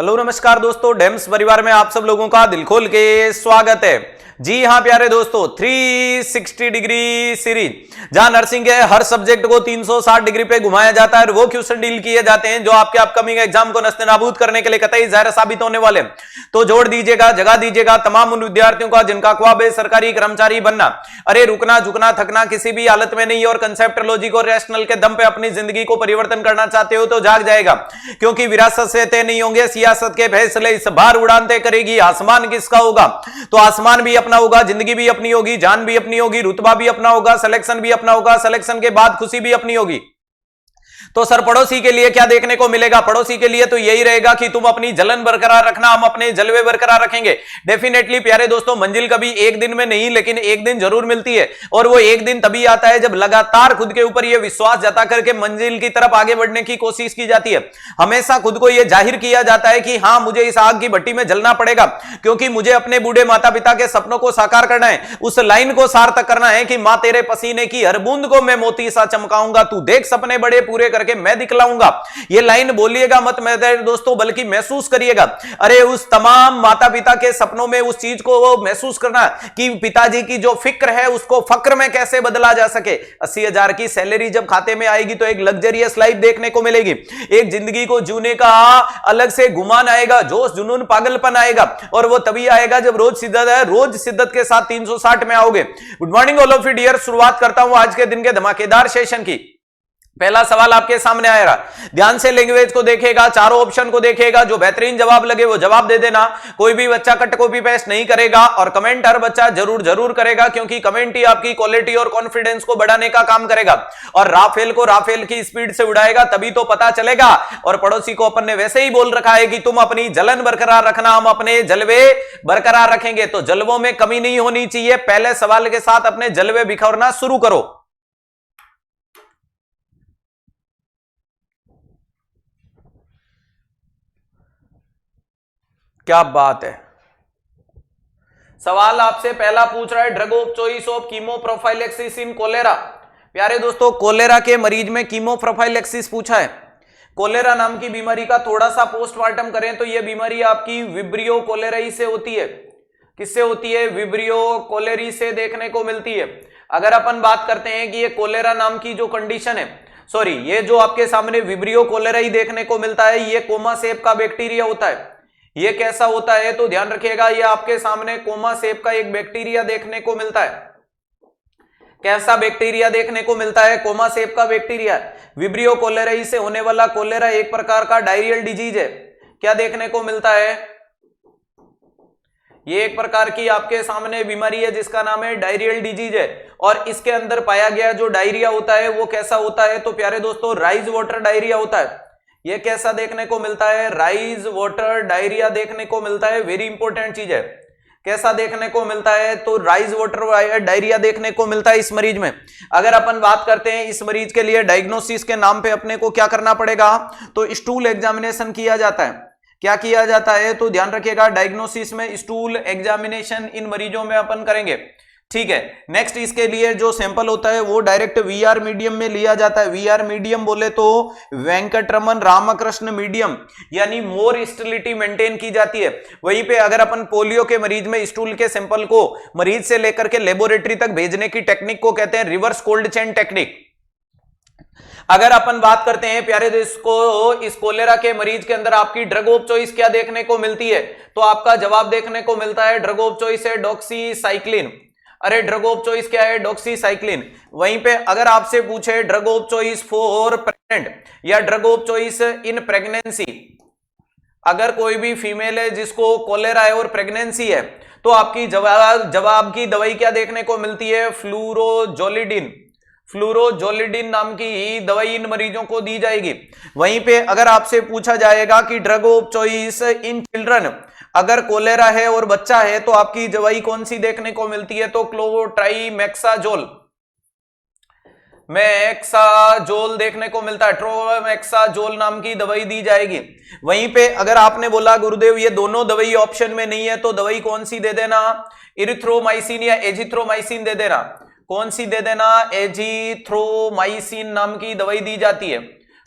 Hello नमस्कार दोस्तों, DIMMs परिवार में आप सब लोगों का दिल खोल के स्वागत है। जी हां प्यारे दोस्तों, 360 डिग्री सीरीज जहां नर्सिंग के हर सब्जेक्ट को 360 डिग्री पे घुमाया जाता है और वो क्वेश्चन डील किए जाते हैं जो आपके अपकमिंग एग्जाम को नस्तेनाबूद करने के लिए कतई ज़ाहिर साबित होने वाले। तो जोड़ दीजिएगा, जगा दीजिएगा तमाम उन विद्यार्थियों का जिनका ख्वाब है सरकारी कर्मचारी बनना। अरे रुकना झुकना थकना किसी भी हालत में नहीं, और कंसेप्ट लॉजिक और रैशनल के दम पे अपनी जिंदगी को परिवर्तन करना चाहते हो तो जाग जाएगा, क्योंकि विरासत से तय नहीं होंगे सियासत के फैसले, इस बार उड़ान तय करेगी आसमान किसका होगा। तो आसमान भी अपना होगा, जिंदगी भी अपनी होगी, जान भी अपनी होगी, रुतबा भी अपना होगा, सिलेक्शन भी अपना होगा, सिलेक्शन के बाद खुशी भी अपनी होगी। तो सर पड़ोसी के लिए क्या देखने को मिलेगा? पड़ोसी के लिए तो यही रहेगा कि तुम अपनी जलन बरकरार रखना, हम अपने जलवे बरकरार रखेंगे। डेफिनेटली प्यारे दोस्तों, मंजिल कभी एक दिन में नहीं लेकिन एक दिन जरूर मिलती है, और वो एक दिन तभी आता है जब लगातार खुद के ऊपर ये विश्वास जता करके मंजिल की तरफ आगे बढ़ने की कोशिश की जाती है। हमेशा खुद को यह जाहिर किया जाता है कि हाँ मुझे इस आग की भट्टी में जलना पड़ेगा, क्योंकि मुझे अपने बूढ़े माता पिता के सपनों को साकार करना है, उस लाइन को सार्थक करना है कि मां तेरे पसीने की हर बूंद को मैं मोती सा चमकाऊंगा, तू देख सपने बड़े पूरे करके मैं दिखलाऊंगा। ये लाइन बोलिएगा मत मेरे दोस्तों, बल्कि महसूस करिएगा। अरे उस तमाम माता पिता के सपनों में उस चीज को महसूस करना कि पिताजी की जो फिक्र है उसको फक्र में कैसे बदला जा सके। 80,000 की सैलरी जब खाते में आएगी तो एक लग्जरियस लाइफ देखने को मिलेगी, एक जिंदगी को जीने का अलग से गुमान आएगा, जोश जुनून पागलपन आएगा, और वो तभी आएगा जब रोज शिद्दत के साथ 360 में आओगे। Good morning all of you dear, शुरुआत करता हूं आज के दिन के धमाकेदार सेशन की। पहला सवाल आपके सामने आएगा, ध्यान से लैंग्वेज को देखेगा, चारों ऑप्शन को देखेगा, जो बेहतरीन जवाब लगे वो जवाब दे देना। कोई भी बच्चा कट कॉपी पेस्ट नहीं करेगा, और कमेंट हर बच्चा जरूर करेगा, क्योंकि कमेंट ही आपकी क्वालिटी और कॉन्फिडेंस को बढ़ाने का काम करेगा। और राफेल को राफेल की स्पीड से उड़ाएगा तभी तो पता चलेगा। और पड़ोसी को अपन ने वैसे ही बोल रखा है कि तुम अपनी जलन बरकरार रखना, हम अपने जलवे बरकरार रखेंगे, तो जलवों में कमी नहीं होनी चाहिए। पहले सवाल के साथ अपने जलवे बिखरना शुरू करो। क्या बात है। सवाल आपसे पहला पूछ रहा है, drug of choice of chemoprophylaxis in cholera. प्यारे दोस्तों, कोलेरा के मरीज में कीमो प्रोफाइलेक्सिस पूछा है। कोलेरा नाम की बीमारी का थोड़ा सा पोस्टमार्टम करें तो यह बीमारी आपकी विब्रियो कोलेराई से होती है। किससे होती है? विब्रियो कोलेरी से देखने को मिलती है। अगर अपन बात करते हैं कि ये कोलेरा नाम की जो कंडीशन है, सॉरी, ये जो आपके सामने विब्रियो कोलेराई देखने को मिलता है, ये कोमा सेप का बैक्टीरिया होता है। ये कैसा होता है तो ध्यान रखिएगा, ये आपके सामने कोमा सेप का एक बैक्टीरिया देखने को मिलता है। कैसा बैक्टीरिया देखने को मिलता है? कोमा सेप का बैक्टीरिया। विब्रियो कोलेराई से होने वाला कोलेरा एक प्रकार का डायरियल डिजीज है। क्या देखने को मिलता है? ये एक प्रकार की आपके सामने बीमारी है जिसका नाम है डायरियल डिजीज है, और इसके अंदर पाया गया जो डायरिया होता है वो कैसा होता है तो प्यारे दोस्तों, राइज वाटर डायरिया होता है। ये कैसा देखने को मिलता है? राइज वाटर डायरिया देखने को मिलता है। वेरी इंपॉर्टेंट चीज है। कैसा देखने को मिलता है तो राइज वाटर डायरिया देखने को मिलता है इस मरीज में। अगर अपन बात करते हैं इस मरीज के लिए डायग्नोसिस के नाम पे अपने को क्या करना पड़ेगा तो स्टूल एग्जामिनेशन किया जाता है। क्या किया जाता है तो ध्यान रखिएगा, डायग्नोसिस में स्टूल एग्जामिनेशन इन मरीजों में अपन करेंगे। ठीक है। नेक्स्ट इसके लिए जो सैंपल होता है वो डायरेक्ट वीआर मीडियम में लिया जाता है। वीआर मीडियम बोले तो वेंकटरमन रामकृष्ण मीडियम, यानी मोर स्टेरिलिटी मेंटेन की जाती है। वहीं पे अगर अपन पोलियो के मरीज में स्टूल के सैंपल को मरीज से लेकर के लेबोरेटरी तक भेजने की टेक्निक को कहते हैं रिवर्स कोल्ड चेन टेक्निक। अगर अपन बात करते हैं प्यारे दोस्तों को, इस कोलेरा के मरीज के अंदर आपकी ड्रग ऑफ चॉइस क्या देखने को मिलती है तो आपका जवाब देखने को मिलता है, ड्रग ऑफ चॉइस है डॉक्सीसाइक्लिन। अरे ड्रग ऑफ चॉइस क्या है? डॉक्सीसाइक्लिन। वहीं पे अगर आपसे पूछे drug of choice for pregnant या drug of choice in pregnancy, अगर कोई भी फीमेल है जिसको कोलेरा है और प्रेगनेंसी है तो आपकी जवाब की दवाई क्या देखने को मिलती है? फ्लूरोजोलिडिन। फ्लूरोजोलिडिन नाम की ही दवाई इन मरीजों को दी जाएगी। वहीं पे अगर आपसे पूछा जाएगा कि drug of choice in children, अगर कोलेरा है और बच्चा है तो आपकी दवाई कौन सी देखने को मिलती है तो क्लोट्राइमेक्साजोल देखने को मिलता है। ट्रोमेक्साजोल नाम की दवाई दी जाएगी। वहीं पे अगर आपने बोला गुरुदेव ये दोनों दवाई ऑप्शन में नहीं है तो दवाई कौन सी दे देना? इरिथ्रोमाइसिन या एजिथ्रोमाइसिन दे देना। कौन सी दे देना? एजिथ्रोमाइसिन नाम की दवाई दी जाती है।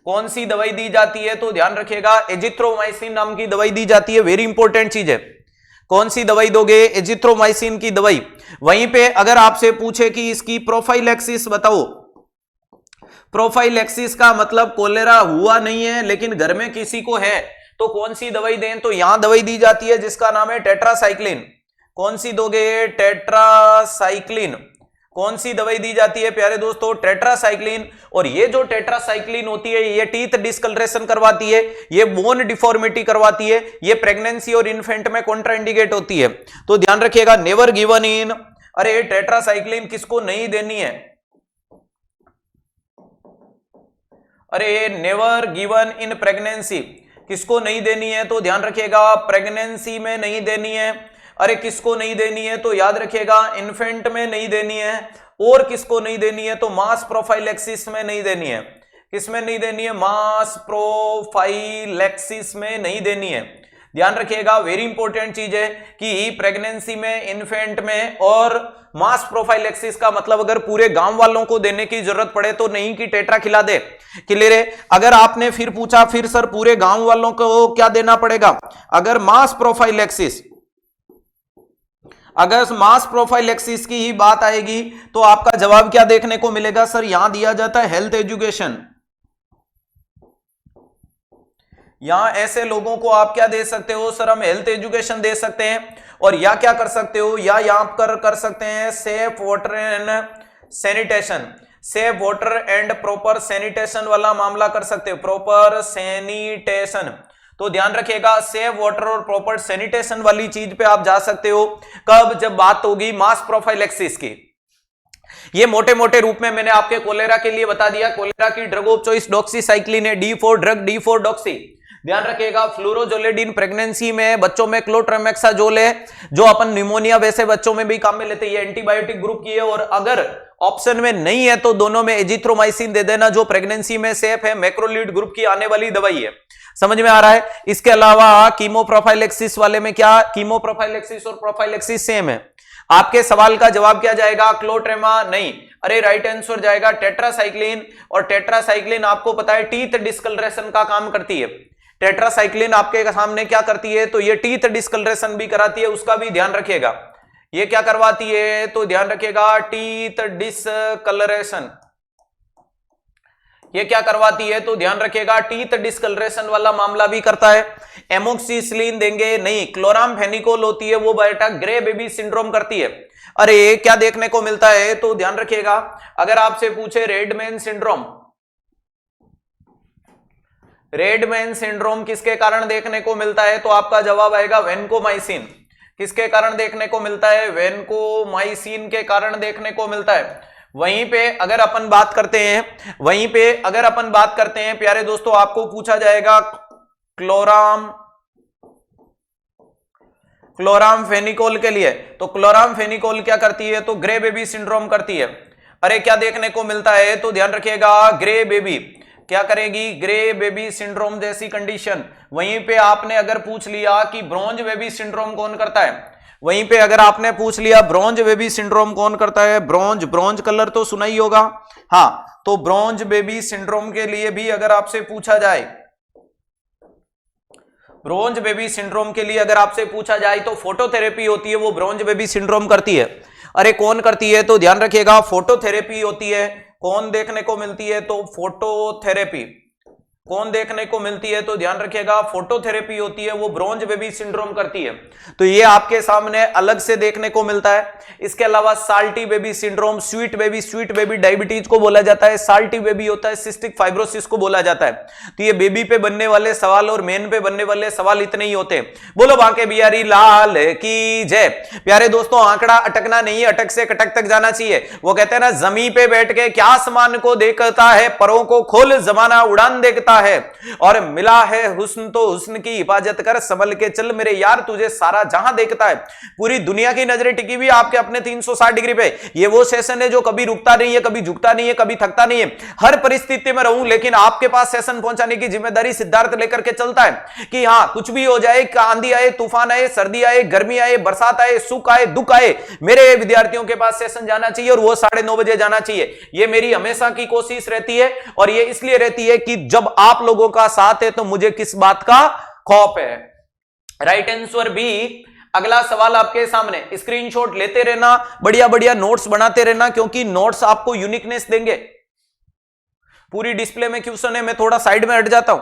कौन सी दवाई दी जाती है? तो ध्यान रखिएगा एजिथ्रोमाइसिन नाम की दवाई दी जाती है। वेरी इंपॉर्टेंट चीज है। कौन सी दवाई दोगे? एजिथ्रोमाइसिन की दवाई। वहीं पे अगर आपसे पूछे कि इसकी प्रोफाइलैक्सिस बताओ, प्रोफाइलैक्सिस का मतलब कोलेरा हुआ नहीं है लेकिन घर में किसी को है तो कौन सी दवाई दें? तो यहां दवाई दी जाती है जिसका नाम है टेट्रासाइक्लिन। कौन सी दोगे? टेट्रासाइक्लिन। कौन सी दवाई दी जाती है प्यारे दोस्तों? टेट्रासाइक्लिन। और ये जो टेट्रासाइक्लिन होती है ये टीथ डिस्कलरेशन करवाती है, ये बोन डिफॉर्मिटी करवाती है, ये प्रेगनेंसी और इन्फेंट में कॉन्ट्राइंडिकेट होती है। तो ध्यान रखिएगा नेवर गिवन इन। अरे टेट्रासाइक्लिन किसको नहीं देनी है? अरे नेवर गिवन इन प्रेगनेंसी, किसको नहीं देनी है? तो ध्यान रखिएगा प्रेगनेंसी में नहीं देनी है। अरे किसको नहीं देनी है? तो याद रखिएगा इन्फेंट में नहीं देनी है। और किसको नहीं देनी है? तो मास प्रोफाइलैक्सिस में नहीं देनी है। किसमें नहीं देनी है? मास प्रोफाइलैक्सिस में नहीं देनी है। ध्यान रखिएगा वेरी इंपॉर्टेंट चीज है कि प्रेगनेंसी में, इन्फेंट में और मास प्रोफाइलैक्सिस का मतलब अगर पूरे गांव वालों को देने की जरूरत पड़े तो नहीं कि टेट्रा खिला दे। क्लियर है? अगर आपने फिर पूछा फिर सर पूरे गांव वालों को क्या देना पड़ेगा? अगर मास प्रोफाइलैक्सिस, अगर मास प्रोफाइलैक्सिस की ही बात आएगी तो आपका जवाब क्या देखने को मिलेगा? सर यहां दिया जाता है हेल्थ एजुकेशन। यहां ऐसे लोगों को आप क्या दे सकते हो? सर हम हेल्थ एजुकेशन दे सकते हैं। और या क्या कर सकते हो? या यहां कर सकते हैं safe water and sanitation, safe water and proper sanitation वाला मामला कर सकते हो, प्रॉपर सैनिटेशन। तो ध्यान रखिएगा सेफ वाटर और प्रॉपर सैनिटेशन वाली चीज पे आप जा सकते हो। कब? जब बात होगी मास प्रोफाइलैक्सिस की। ये मोटे मोटे रूप में मैंने आपके कोलेरा के लिए बता दिया। कोलेरा की ड्रग ऑफ चॉइस डॉक्सीसाइक्लिन है, D4 ड्रग, D4 डॉक्सी। ध्यान रखिएगा फ्लोरोजोलेडिन प्रेगनेंसी में, बच्चों में क्लोट्रेमेक्साजोल है जो अपन निमोनिया वैसे बच्चों में भी काम में लेते हैं, ये एंटीबायोटिक ग्रुप की है। और अगर ऑप्शन में नहीं है तो दोनों में एजिथ्रोमाइसिन दे देना जो प्रेगनेंसी में सेफ है, मैक्रोलीड ग्रुप की आने वाली दवाई है। समझ में आ रहा है? इसके अलावा कीमोप्रोफाइलैक्सिस वाले में क्या? कीमोप्रोफाइलैक्सिस और प्रोफाइलैक्सिस सेम है। आपके सवाल का जवाब क्या जाएगा? क्लोट्रेमा नहीं। अरे राइट आंसर जाएगा टेट्रासाइक्लिन। और टेट्रासाइक्लिन आपको पता है टीथ डिस्कलरेशन का काम करती है। टेट्रासाइक्लिन आपके सामने क्या करती है? तो ये टीथ डिस्कलरेशन भी कराती है, उसका भी ध्यान रखिएगा। ये क्या करवाती है? तो ध्यान रखिएगा टीथ डिस्कलरेशन। ये क्या करवाती है? तो ध्यान रखिएगा टीथ डिस्कलरेशन वाला मामला भी करता है। एमोक्सिसिलिन देंगे नहीं। क्लोरामफेनिकोल होती है वो बेटा ग्रे बेबी सिंड्रोम करती है। अरे क्या देखने को मिलता है? तो ध्यान रखिएगा अगर आपसे पूछे रेडमैन सिंड्रोम, रेडमैन सिंड्रोम किसके कारण देखने को मिलता है? तो आपका जवाब आएगा वेनकोमाइसिन। किसके कारण देखने को मिलता है? वेनकोमाइसिन के कारण देखने को मिलता है। वहीं पे अगर अपन बात करते हैं, वहीं पे अगर अपन बात करते हैं प्यारे दोस्तों, आपको पूछा जाएगा क्लोरामफेनिकोल के लिए। तो क्लोरामफेनिकोल क्या करती है? तो ग्रे बेबी सिंड्रोम करती है। अरे क्या देखने को मिलता है? तो ध्यान रखिएगा ग्रे बेबी क्या करेगी? ग्रे बेबी सिंड्रोम जैसी कंडीशन। वहीं पे आपने अगर पूछ लिया कि ब्रोंज बेबी सिंड्रोम कौन करता है, वहीं पे अगर आपने पूछ लिया ब्रोंज बेबी सिंड्रोम कौन करता है, ब्रोंज कलर तो सुना ही होगा। हाँ, तो ब्रोंज बेबी सिंड्रोम के लिए भी अगर आपसे पूछा जाए, ब्रोंज बेबी सिंड्रोम के लिए अगर आपसे पूछा जाए तो फोटोथेरेपी होती है, वो ब्रोंज बेबी सिंड्रोम करती है। अरे कौन करती है? तो ध्यान रखिएगा फोटोथेरेपी होती है। कौन देखने को मिलती है? तो फोटोथेरेपी कौन देखने को मिलती है? तो ध्यान रखिएगा फोटोथेरेपी होती है, वो ब्रोंज बेबी सिंड्रोम करती है। तो ये आपके सामने अलग से देखने को मिलता है। इसके अलावा salty baby syndrome, sweet baby diabetes को बोला जाता है, साल्टी बेबी होता है, सिस्टिक फाइब्रोसिस को बोला जाता है। तो ये बेबी पे बनने वाले सवाल और मेन पे बनने वाले सवाल इतने ही होते हैं। बोलो बांके बिहारी लाल की जय। प्यारे दोस्तों आंकड़ा अटकना नहीं, अटक से कटक तक जाना चाहिए। वो कहते हैं ना जमीन पे बैठ के क्या आसमान को देखता है, परों को खोल जमाना उड़ान देखता होता है और मिला है हुस्न तो हुस्न की हिफाजत कर, संभल के चल मेरे यार तुझे सारा जहां देखता है। पूरी दुनिया की नजरें टिकी हुई आपके अपने 360 डिग्री पे। ये वो सेशन है जो कभी रुकता नहीं है, कभी झुकता नहीं है, कभी थकता नहीं है, हर परिस्थिति में रहूं लेकिन आपके पास सेशन पहुंचाने की जिम्मेदारी सिद्धार्थ लेकर के चलता है कि हां कुछ भी हो जाए, आंधी आए, तूफान आए, सर्दी आए, गर्मी आए, बरसात आए, सुख आए, दुख आए, मेरे विद्यार्थियों के पास सेशन जाना चाहिए और वो 9:30 बजे जाना चाहिए। ये मेरी हमेशा की कोशिश रहती है और ये इसलिए रहती है कि जब आप लोगों का साथ है तो मुझे किस बात का खौफ है। Right answer B. अगला सवाल आपके सामने, स्क्रीनशॉट लेते रहना, बढ़िया बढ़िया नोट्स बनाते रहना क्योंकि नोट्स आपको यूनिकनेस देंगे। पूरी डिस्प्ले में क्वेश्चन है, मैं थोड़ा साइड में हट जाता हूं।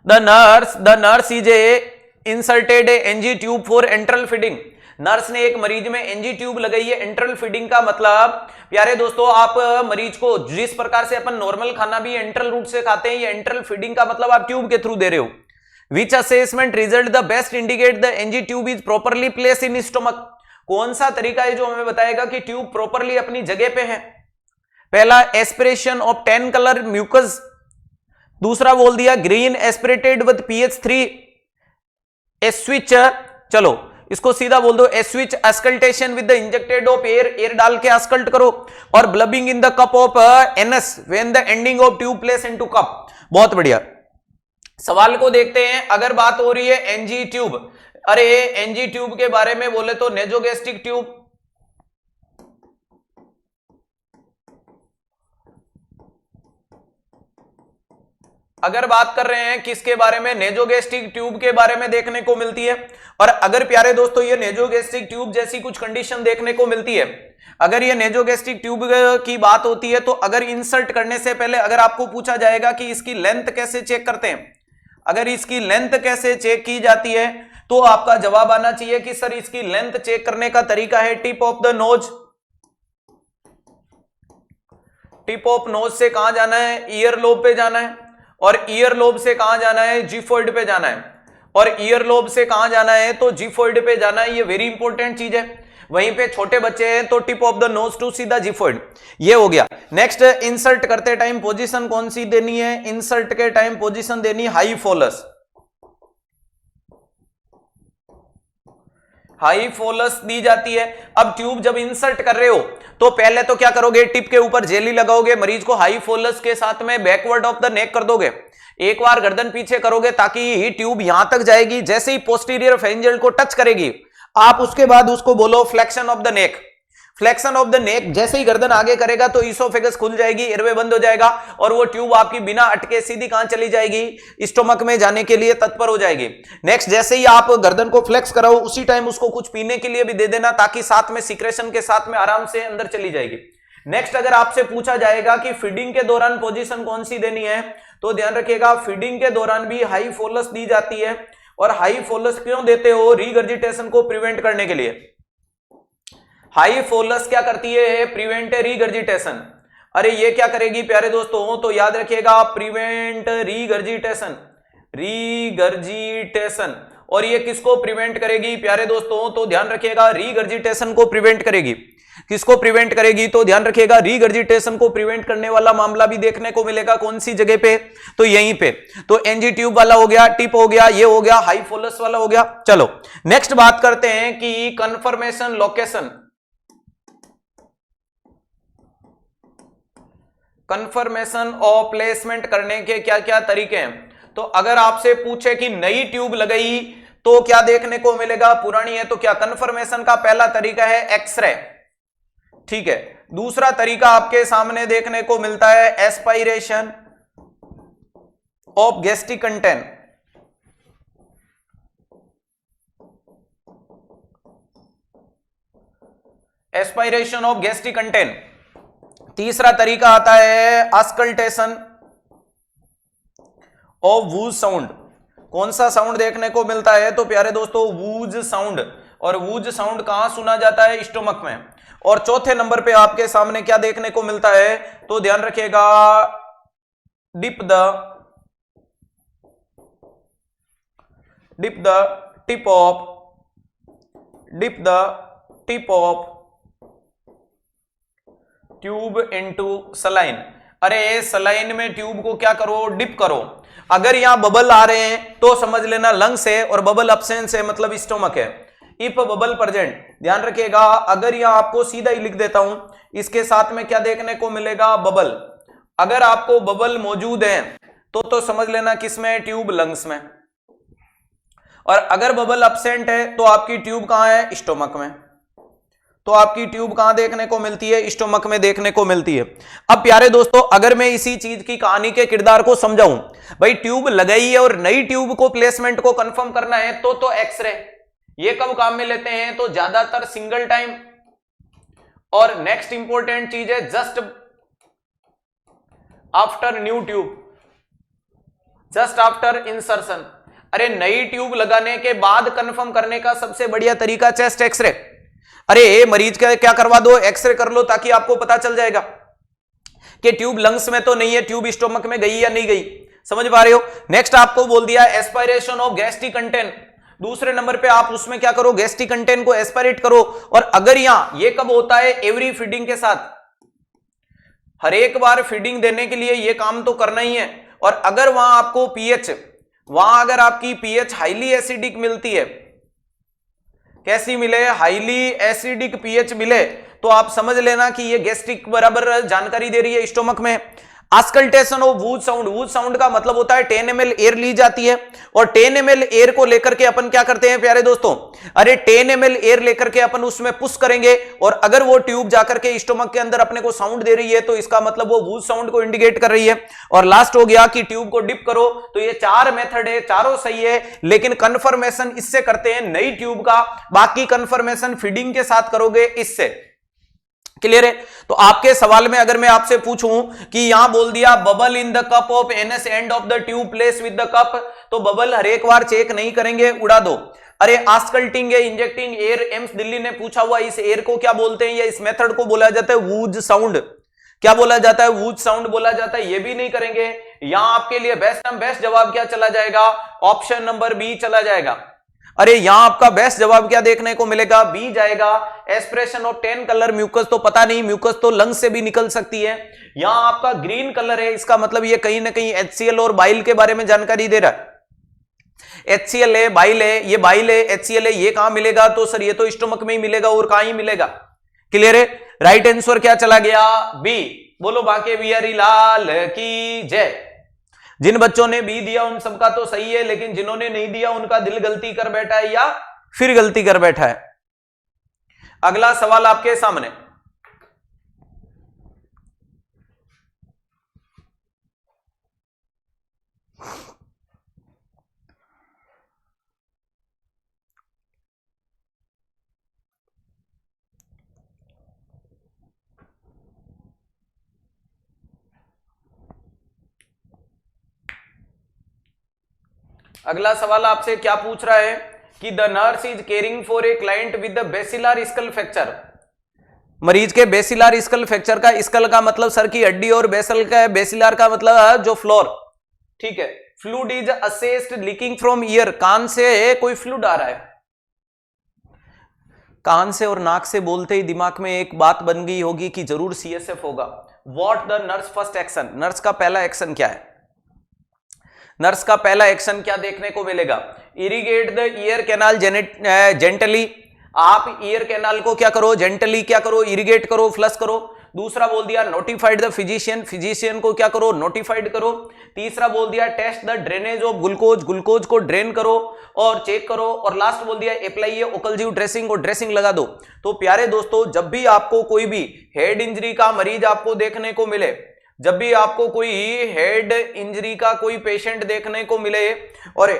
The nurse is inserted a NG tube for enteral feeding. Nurse ने एक मरीज में एनजी ट्यूब लगाई है। एंट्रल फीडिंग का मतलब प्यारे दोस्तों, आप मरीज को जिस प्रकार से अपन नॉर्मल खाना भी एंट्रल रूट से खाते हैं, ये एंट्रल फीडिंग का मतलब आप ट्यूब के थ्रू दे रहे हो। Which assessment result the best indicate the NG tube is properly place in stomach. कौन सा तरीका है जो हमें बताएगा कि ट्यूब प्रॉपरली अपनी जगह पे है? पहला, एस्पिरेशन ऑफ 10 कलर म्यूकस। दूसरा बोल दिया green aspirated with pH 3 a swish. चलो इसको सीधा बोल दो, a swish auscultation with the injected of air, air डाल के अस्कल्ट करो, और bubbling in the cup of NS when the ending of tube place into cup. बहुत बढ़िया। सवाल को देखते हैं। अगर बात हो रही है एनजी ट्यूब, अरे एनजी ट्यूब के बारे में बोले तो नेजोगैस्ट्रिक ट्यूब, अगर बात कर रहे हैं किसके बारे में, नेजोगैस्ट्रिक ट्यूब के बारे में देखने को मिलती है। और अगर प्यारे दोस्तों ये नेजोगैस्ट्रिक ट्यूब जैसी कुछ कंडीशन देखने को मिलती है, अगर ये नेजोगैस्ट्रिक ट्यूब की बात होती है, तो अगर इंसर्ट करने से पहले अगर आपको पूछा जाएगा कि इसकी लेंथ कैसे चेक करते हैं, अगर इसकी लेंथ कैसे चेक की जाती है, तो आपका जवाब आना चाहिए कि सर इसकी लेंथ चेक करने का तरीका है tip of the knows. Tip of nose से कहां जाना है? ईयर लोब पे जाना है। और ईयर लोब से कहां जाना है? जिफोइड पे जाना है। और ईयर लोब से कहां जाना है? तो जिफोइड पे जाना है। ये वेरी इंपॉर्टेंट चीज है। वहीं पे छोटे बच्चे हैं तो tip of the nose to सीधा जिफोइड। ये हो गया। नेक्स्ट, इंसर्ट करते टाइम पोजीशन कौन सी देनी है? इंसर्ट के टाइम पोजीशन देनी हाई फोलस। हाई फोलस दी जाती है। अब ट्यूब जब इंसर्ट कर रहे हो तो पहले तो क्या करोगे? टिप के ऊपर जेली लगाओगे, मरीज को हाई फोलस के साथ में बैकवर्ड ऑफ द नेक कर दोगे, एक बार गर्दन पीछे करोगे ताकि ट्यूब यहां तक जाएगी। जैसे ही पोस्टीरियर फेरिंजियल को टच करेगी आप उसके बाद उसको बोलो flexion of the neck. Flexion of the neck, जैसे ही गर्दन आगे करेगा तो इसोफेगस खुल जाएगी, एयरवे बंद हो जाएगा और वो ट्यूब आपकी बिना अटके सीधी कहां चली जाएगी? स्टोमक में जाने के लिए तत्पर हो जाएगी। नेक्स्ट, जैसे ही आप गर्दन को फ्लेक्स कराओ उसी टाइम उसको कुछ पीने के लिए भी दे देना ताकि साथ में सिक्रेशन के साथ में आराम से अंदर चली जाएगी। नेक्स्ट, अगर आपसे पूछा जाएगा कि फीडिंग के दौरान पोजीशन कौन सी देनी है, तो ध्यान रखिएगा फीडिंग के दौरान भी हाई फोलस दी जाती है। और हाई फोलस क्यों देते हो? रीगर्जिटेशन को प्रिवेंट करने के लिए। हाई फोलस क्या करती है? Prevent regurgitation. अरे ये क्या करेगी प्यारे दोस्तों? तो याद रखिएगा प्रिवेंट रीगर्जिटेशन। रीगर्जिटेशन। और ये किसको प्रिवेंट करेगी प्यारे दोस्तों? तो ध्यान रखिएगा रीगर्जिटेशन को प्रिवेंट करेगी। किसको प्रिवेंट करेगी? तो ध्यान रखिएगा रीगर्जिटेशन को प्रिवेंट करने वाला मामला भी देखने को मिलेगा कौन सी जगह पे? तो यहीं पे। तो एनजी ट्यूब वाला हो गया, टिप हो गया, ये हो गया, हाई फोलस वाला हो गया। चलो नेक्स्ट बात करते हैं कि confirmation location. Confirmation of placement करने के क्या क्या तरीके हैं? तो अगर आपसे पूछे कि नई ट्यूब लगाई तो क्या देखने को मिलेगा, पुरानी है तो क्या? कन्फर्मेशन का पहला तरीका है एक्सरे, ठीक है। दूसरा तरीका आपके सामने देखने को मिलता है aspiration of gastric content. Aspiration of gastric content. तीसरा तरीका आता है अस्कल्टेशन ऑफ वूज साउंड। कौन सा साउंड देखने को मिलता है? तो प्यारे दोस्तों वूज साउंड। और वूज साउंड कहां सुना जाता है? स्टोमक में। और चौथे नंबर पे आपके सामने क्या देखने को मिलता है? तो ध्यान रखिएगा dip the tip of tube into saline. अरे सलाइन में ट्यूब को क्या करो, डिप करो। अगर यहां बबल आ रहे हैं तो समझ लेना लंग्स है, और बबल अब्सेंस है मतलब स्टोमक है। इफ बबल प्रेजेंट, ध्यान रखिएगा, अगर यहां आपको सीधा ही लिख देता हूं, इसके साथ में क्या देखने को मिलेगा, बबल। अगर आपको बबल मौजूद है तो समझ लेना किसमें, ट्यूब लंग्स में। और अगर बबल अब्सेंट है तो आपकी ट्यूब कहां है, स्टोमक में। तो आपकी ट्यूब कहां देखने को मिलती है, स्टोमक में देखने को मिलती है। अब प्यारे दोस्तों, अगर मैं इसी चीज की कहानी के किरदार को समझाऊं, भाई ट्यूब लगाई है और नई ट्यूब को प्लेसमेंट को कंफर्म करना है तो एक्सरे। ये कब काम में लेते हैं, तो ज्यादातर सिंगल टाइम। और नेक्स्ट इंपॉर्टेंट चीज है just after new tube, just after insertion. अरे नई ट्यूब लगाने के बाद कंफर्म करने का सबसे बढ़िया तरीका चेस्ट एक्सरे। अरे मरीज का क्या करवा दो, एक्सरे कर लो, ताकि आपको पता चल जाएगा कि ट्यूब लंग्स में तो नहीं है, ट्यूब स्टोमक में गई या नहीं गई। समझ पा रहे हो। नेक्स्ट आपको बोल दिया एस्पायरेशन ऑफ गैस्ट्रिक कंटेंट। दूसरे नंबर पे आप उसमें क्या करो, गैस्ट्रिक कंटेंट को एस्पायरेट करो। और अगर यहां ये कब होता है, एवरी फीडिंग के साथ, हर एक बार फीडिंग देने के लिए ये काम तो करना ही है। और अगर वहां आपको पीएच, वहां अगर आपकी पीएच हाईली एसिडिक मिलती है, कैसी मिले, हाईली एसिडिक पीएच मिले, तो आप समझ लेना कि ये गैस्ट्रिक बराबर जानकारी दे रही है, स्टोमक में। Auscultation of whoosh sound, whoosh sound का मतलब होता है 10 ml एयर ली जाती है, और 10 ml एयर को लेकर के अपन क्या करते हैं प्यारे दोस्तों, अरे 10 ml एयर लेकर के अपन उसमें पुश करेंगे, और अगर वो ट्यूब जाकर के स्टोमक के अंदर अपने को साउंड दे रही है तो इसका मतलब वो वूज साउंड को इंडिकेट कर रही है। और लास्ट हो गया कि ट्यूब को डिप करो। तो ये 4 मेथड है, चारों सही है, लेकिन कंफर्मेशन इससे करते हैं नई ट्यूब का, बाकी कंफर्मेशन फीडिंग के साथ करोगे इससे। क्लियर है। तो आपके सवाल में अगर मैं आपसे पूछूं कि यहां बोल दिया bubble in the cup of NS end of the tube place with the cup, तो बबल हर एक बार चेक नहीं करेंगे, उड़ा दो। अरे आस्कल्टिंग है, इंजेक्टिंग एयर, एम्स दिल्ली ने पूछा हुआ, इस एयर को क्या बोलते हैं, या इस मेथड को बोला जाता है वूज साउंड। क्या बोला जाता है, वूज साउंड बोला जाता है, ये भी नहीं करेंगे। यहां आपके लिए बेस्ट जवाब क्या चला जाएगा, ऑप्शन नंबर बी चला जाएगा। अरे यहां आपका बेस्ट जवाब क्या देखने को मिलेगा, बी जाएगा। एस्पिरेशन ऑफ 10 कलर म्यूकस, तो पता नहीं, म्यूकस तो लंग्स से भी निकल सकती है। यहां आपका ग्रीन कलर है, इसका मतलब ये कहीं ना कहीं HCl और बाइल के बारे में जानकारी दे रहा है। HCl है, बाइल है, ये बाइल है, HCl है, ये कहां मिलेगा, तो सर ये तो स्टोमक में ही मिलेगा, और कहां ही मिलेगा। क्लियर है। राइट आंसर क्या चला गया, बी। बोलो बांके बिहारी लाल की जय। जिन बच्चों ने बी दिया उन सबका तो सही है, लेकिन जिन्होंने नहीं दिया उनका दिल गलती कर बैठा है या फिर गलती कर बैठा है। अगला सवाल आपके सामने, अगला सवाल आपसे क्या पूछ रहा है कि the nurse is caring for a client with the basilar skull fracture. मरीज के बेसिलर स्कल फ्रैक्चर का, स्कल का मतलब सर की हड्डी, और बेसल का, बेसिलर का मतलब जो फ्लोर, ठीक है। Fluid is assessed leaking from ear, कान से कोई फ्लूइड आ रहा है। कान से और नाक से बोलते ही दिमाग में एक बात बन गई होगी कि जरूर CSF होगा। What the nurse first action, nurse का पहला एक्शन क्या है, नर्स का पहला एक्शन क्या देखने को मिलेगा, irrigate the ear canal gently. आप ईयर कैनाल को क्या करो, जेंटली क्या करो, इरिगेट करो, फ्लश करो। दूसरा बोल दिया नोटिफाइड द फिजिशियन, फिजिशियन को क्या करो, नोटिफाइड करो। तीसरा बोल दिया test the drainage of glucose, glucose को ड्रेन करो और चेक करो। और लास्ट बोल दिया अप्लाई ओकलजीव ड्रेसिंग, और ड्रेसिंग लगा दो। तो प्यारे दोस्तों, जब भी आपको कोई भी हेड इंजरी का मरीज आपको देखने को मिले, जब भी आपको कोई हेड इंजरी का कोई पेशेंट देखने को मिले, और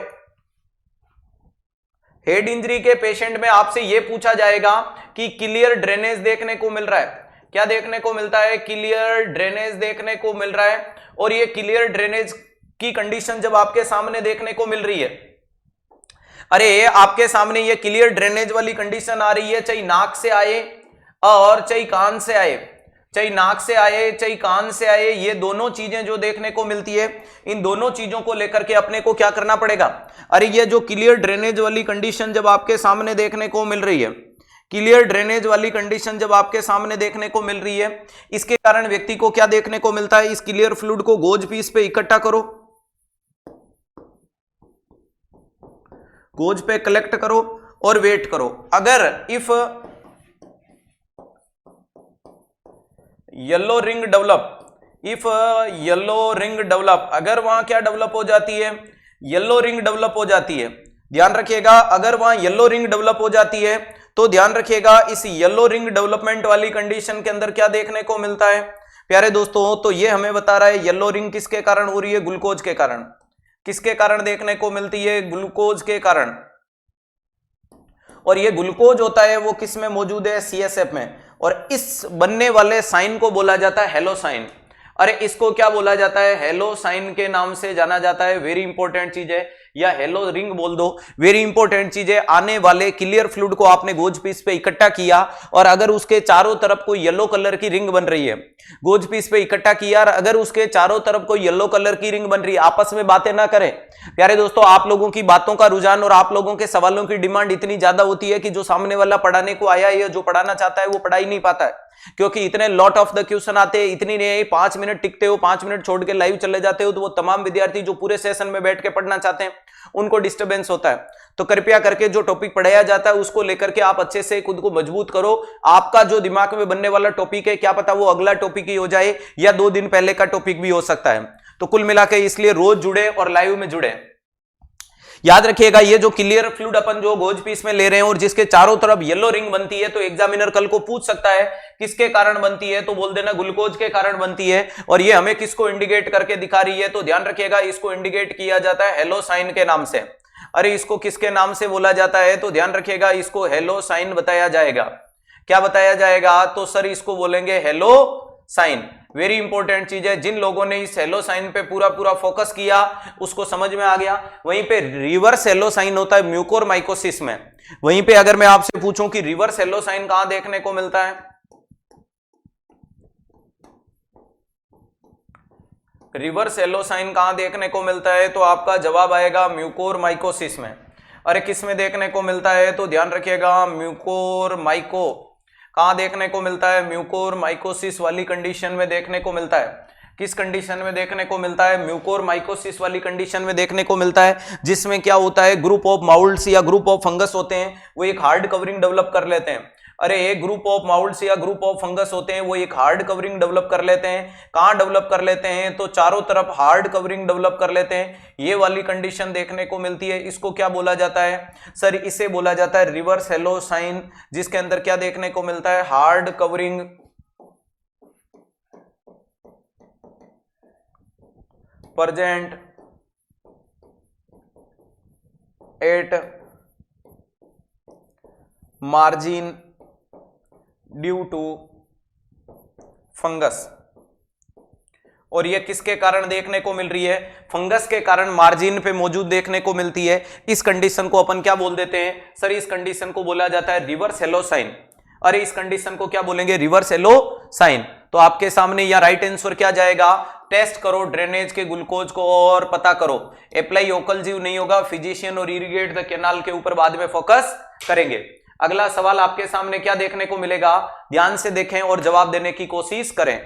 हेड इंजरी के पेशेंट में आपसे यह पूछा जाएगा कि क्लियर ड्रेनेज देखने को मिल रहा है, क्या देखने को मिलता है, क्लियर ड्रेनेज देखने को मिल रहा है। और ये क्लियर ड्रेनेज की कंडीशन जब आपके सामने देखने को मिल रही है, अरे आपके सामने ये क्लियर ड्रेनेज वाली कंडीशन आ रही है, चाहे नाक से आए और चाहे कान से आए, चाहे नाक से आए चाहे कान से आए, ये दोनों चीजें जो देखने को मिलती है, इन दोनों चीजों को लेकर के अपने को क्या करना पड़ेगा। अरे ये जो क्लियर ड्रेनेज वाली कंडीशन जब आपके सामने देखने को मिल रही है, क्लियर ड्रेनेज वाली कंडीशन जब आपके सामने देखने को मिल रही है, इसके कारण व्यक्ति को क्या देखने को मिलता है, इस क्लियर फ्लूइड को गोज पीस पे इकट्ठा करो, गोज पे कलेक्ट करो और वेट करो। अगर if yellow ring develop, if yellow ring develop, अगर वहां क्या डेवलप हो जाती है, येलो रिंग डेवलप हो जाती है, ध्यान रखिएगा, अगर वहां येलो रिंग डेवलप हो जाती है तो ध्यान रखिएगा इस येलो रिंग डेवलपमेंट वाली कंडीशन के अंदर क्या देखने को मिलता है प्यारे दोस्तों, तो ये हमें बता रहा है येलो रिंग किसके कारण हो रही है, ग्लूकोज के कारण। किसके कारण देखने को मिलती है, ग्लूकोज के कारण। और ये ग्लूकोज होता है वो किस में मौजूद है, सीएसएफ में, और इस बनने वाले साइन को बोला जाता है हेलो साइन। अरे इसको क्या बोला जाता है, हेलो साइन के नाम से जाना जाता है। वेरी इंपॉर्टेंट चीज है, या हेलो रिंग बोल दो, वेरी इंपॉर्टेंट चीज है। आने वाले क्लियर फ्लूइड को आपने गोज पीस पे इकट्ठा किया और अगर उसके चारों तरफ कोई येलो कलर की रिंग बन रही है, गोज पीस पे इकट्ठा किया और अगर उसके चारों तरफ कोई येलो कलर की रिंग बन रही है, आपस में बातें ना करें प्यारे दोस्तों। आप लोगों की बातों का रुझान और आप लोगों के सवालों की डिमांड इतनी ज्यादा होती है कि जो सामने वाला पढ़ाने को आया है, जो पढ़ाना चाहता है वो पढ़ा ही नहीं पाता है, क्योंकि इतने लॉट ऑफ द क्वेश्चन आते हैं, इतनी नहीं 5 मिनट टिकते हो, 5 मिनट छोड़ के लाइव चले जाते हो, तो वो तमाम विद्यार्थी जो पूरे सेशन में बैठ के पढ़ना चाहते हैं उनको डिस्टरबेंस होता है। तो कृपया करके जो टॉपिक पढ़ाया जाता है उसको लेकर के आप अच्छे से खुद को मजबूत करो। आपका जो दिमाग में बनने वाला टॉपिक है, क्या पता वो अगला टॉपिक ही हो जाए या 2 दिन पहले का टॉपिक भी हो सकता है। तो कुल मिलाकर इसलिए रोज जुड़े और लाइव में जुड़े। याद रखिएगा ये जो क्लियर फ्लूइड अपन जो गोज पीस में ले रहे हैं और जिसके चारों तरफ येलो रिंग बनती है, तो एग्जामिनर कल को पूछ सकता है किसके कारण बनती है, तो बोल देना ग्लूकोज के कारण बनती है। और ये हमें किसको इंडिकेट करके दिखा रही है, तो ध्यान रखिएगा इसको इंडिकेट किया जाता है हेलो साइन के नाम से। अरे इसको किसके नाम से बोला जाता है, तो ध्यान रखिएगा इसको हेलो साइन बताया जाएगा। क्या बताया जाएगा, तो सर इसको बोलेंगे हेलो साइन। वेरी इंपॉर्टेंट चीज है, जिन लोगों ने इस हेलो साइन पे पूरा फोकस किया उसको समझ में आ गया। वहीं पे रिवर्स हेलो साइन होता है म्यूकोरमाइकोसिस में। वहीं पे अगर मैं आपसे पूछूं कि रिवर्स हेलो साइन कहां देखने को मिलता है, रिवर्स हेलो साइन कहां देखने को मिलता है, तो आपका जवाब आएगा म्यूकोरमाइकोसिस में। अरे किस में देखने को मिलता है, तो ध्यान रखिएगा म्यूकोरमाइको कहां देखने को मिलता है, म्यूकोरमाइकोसिस वाली कंडीशन में देखने को मिलता है। किस कंडीशन में देखने को मिलता है, म्यूकोरमाइकोसिस वाली कंडीशन में देखने को मिलता है, जिसमें क्या होता है ग्रुप ऑफ माउल्ड्स या ग्रुप ऑफ फंगस होते हैं, वो एक हार्ड कवरिंग डेवलप कर लेते हैं। अरे एक ग्रुप ऑफ माउल्ड्स या ग्रुप ऑफ फंगस होते हैं, वो एक हार्ड कवरिंग डेवलप कर लेते हैं। कहां डेवलप कर लेते हैं, तो चारों तरफ हार्ड कवरिंग डेवलप कर लेते हैं। ये वाली कंडीशन देखने को मिलती है। इसको क्या बोला जाता है, सर इसे बोला जाता है रिवर्स हेलो साइन, जिसके अंदर क्या देखने को मिलता है, hard covering present at margin due to fungus. और ये किसके कारण देखने को मिल रही है, फंगस के कारण मार्जिन पे मौजूद देखने को मिलती है। इस कंडीशन को अपन क्या बोल देते हैं, सर इस कंडीशन को बोला जाता है रिवर्स हेलो साइन। अरे इस कंडीशन को क्या बोलेंगे, रिवर्स हेलो साइन। तो आपके सामने या राइट आंसर क्या जाएगा, टेस्ट करो ड्रेनेज के ग्लूकोज को और पता करो। अप्लाई ओकलजीव नहीं होगा, फिजिशियन और इरिगेट द कैनाल के ऊपर बाद में फोकस करेंगे। अगला सवाल आपके सामने क्या देखने को मिलेगा, ध्यान से देखें और जवाब देने की कोशिश करें।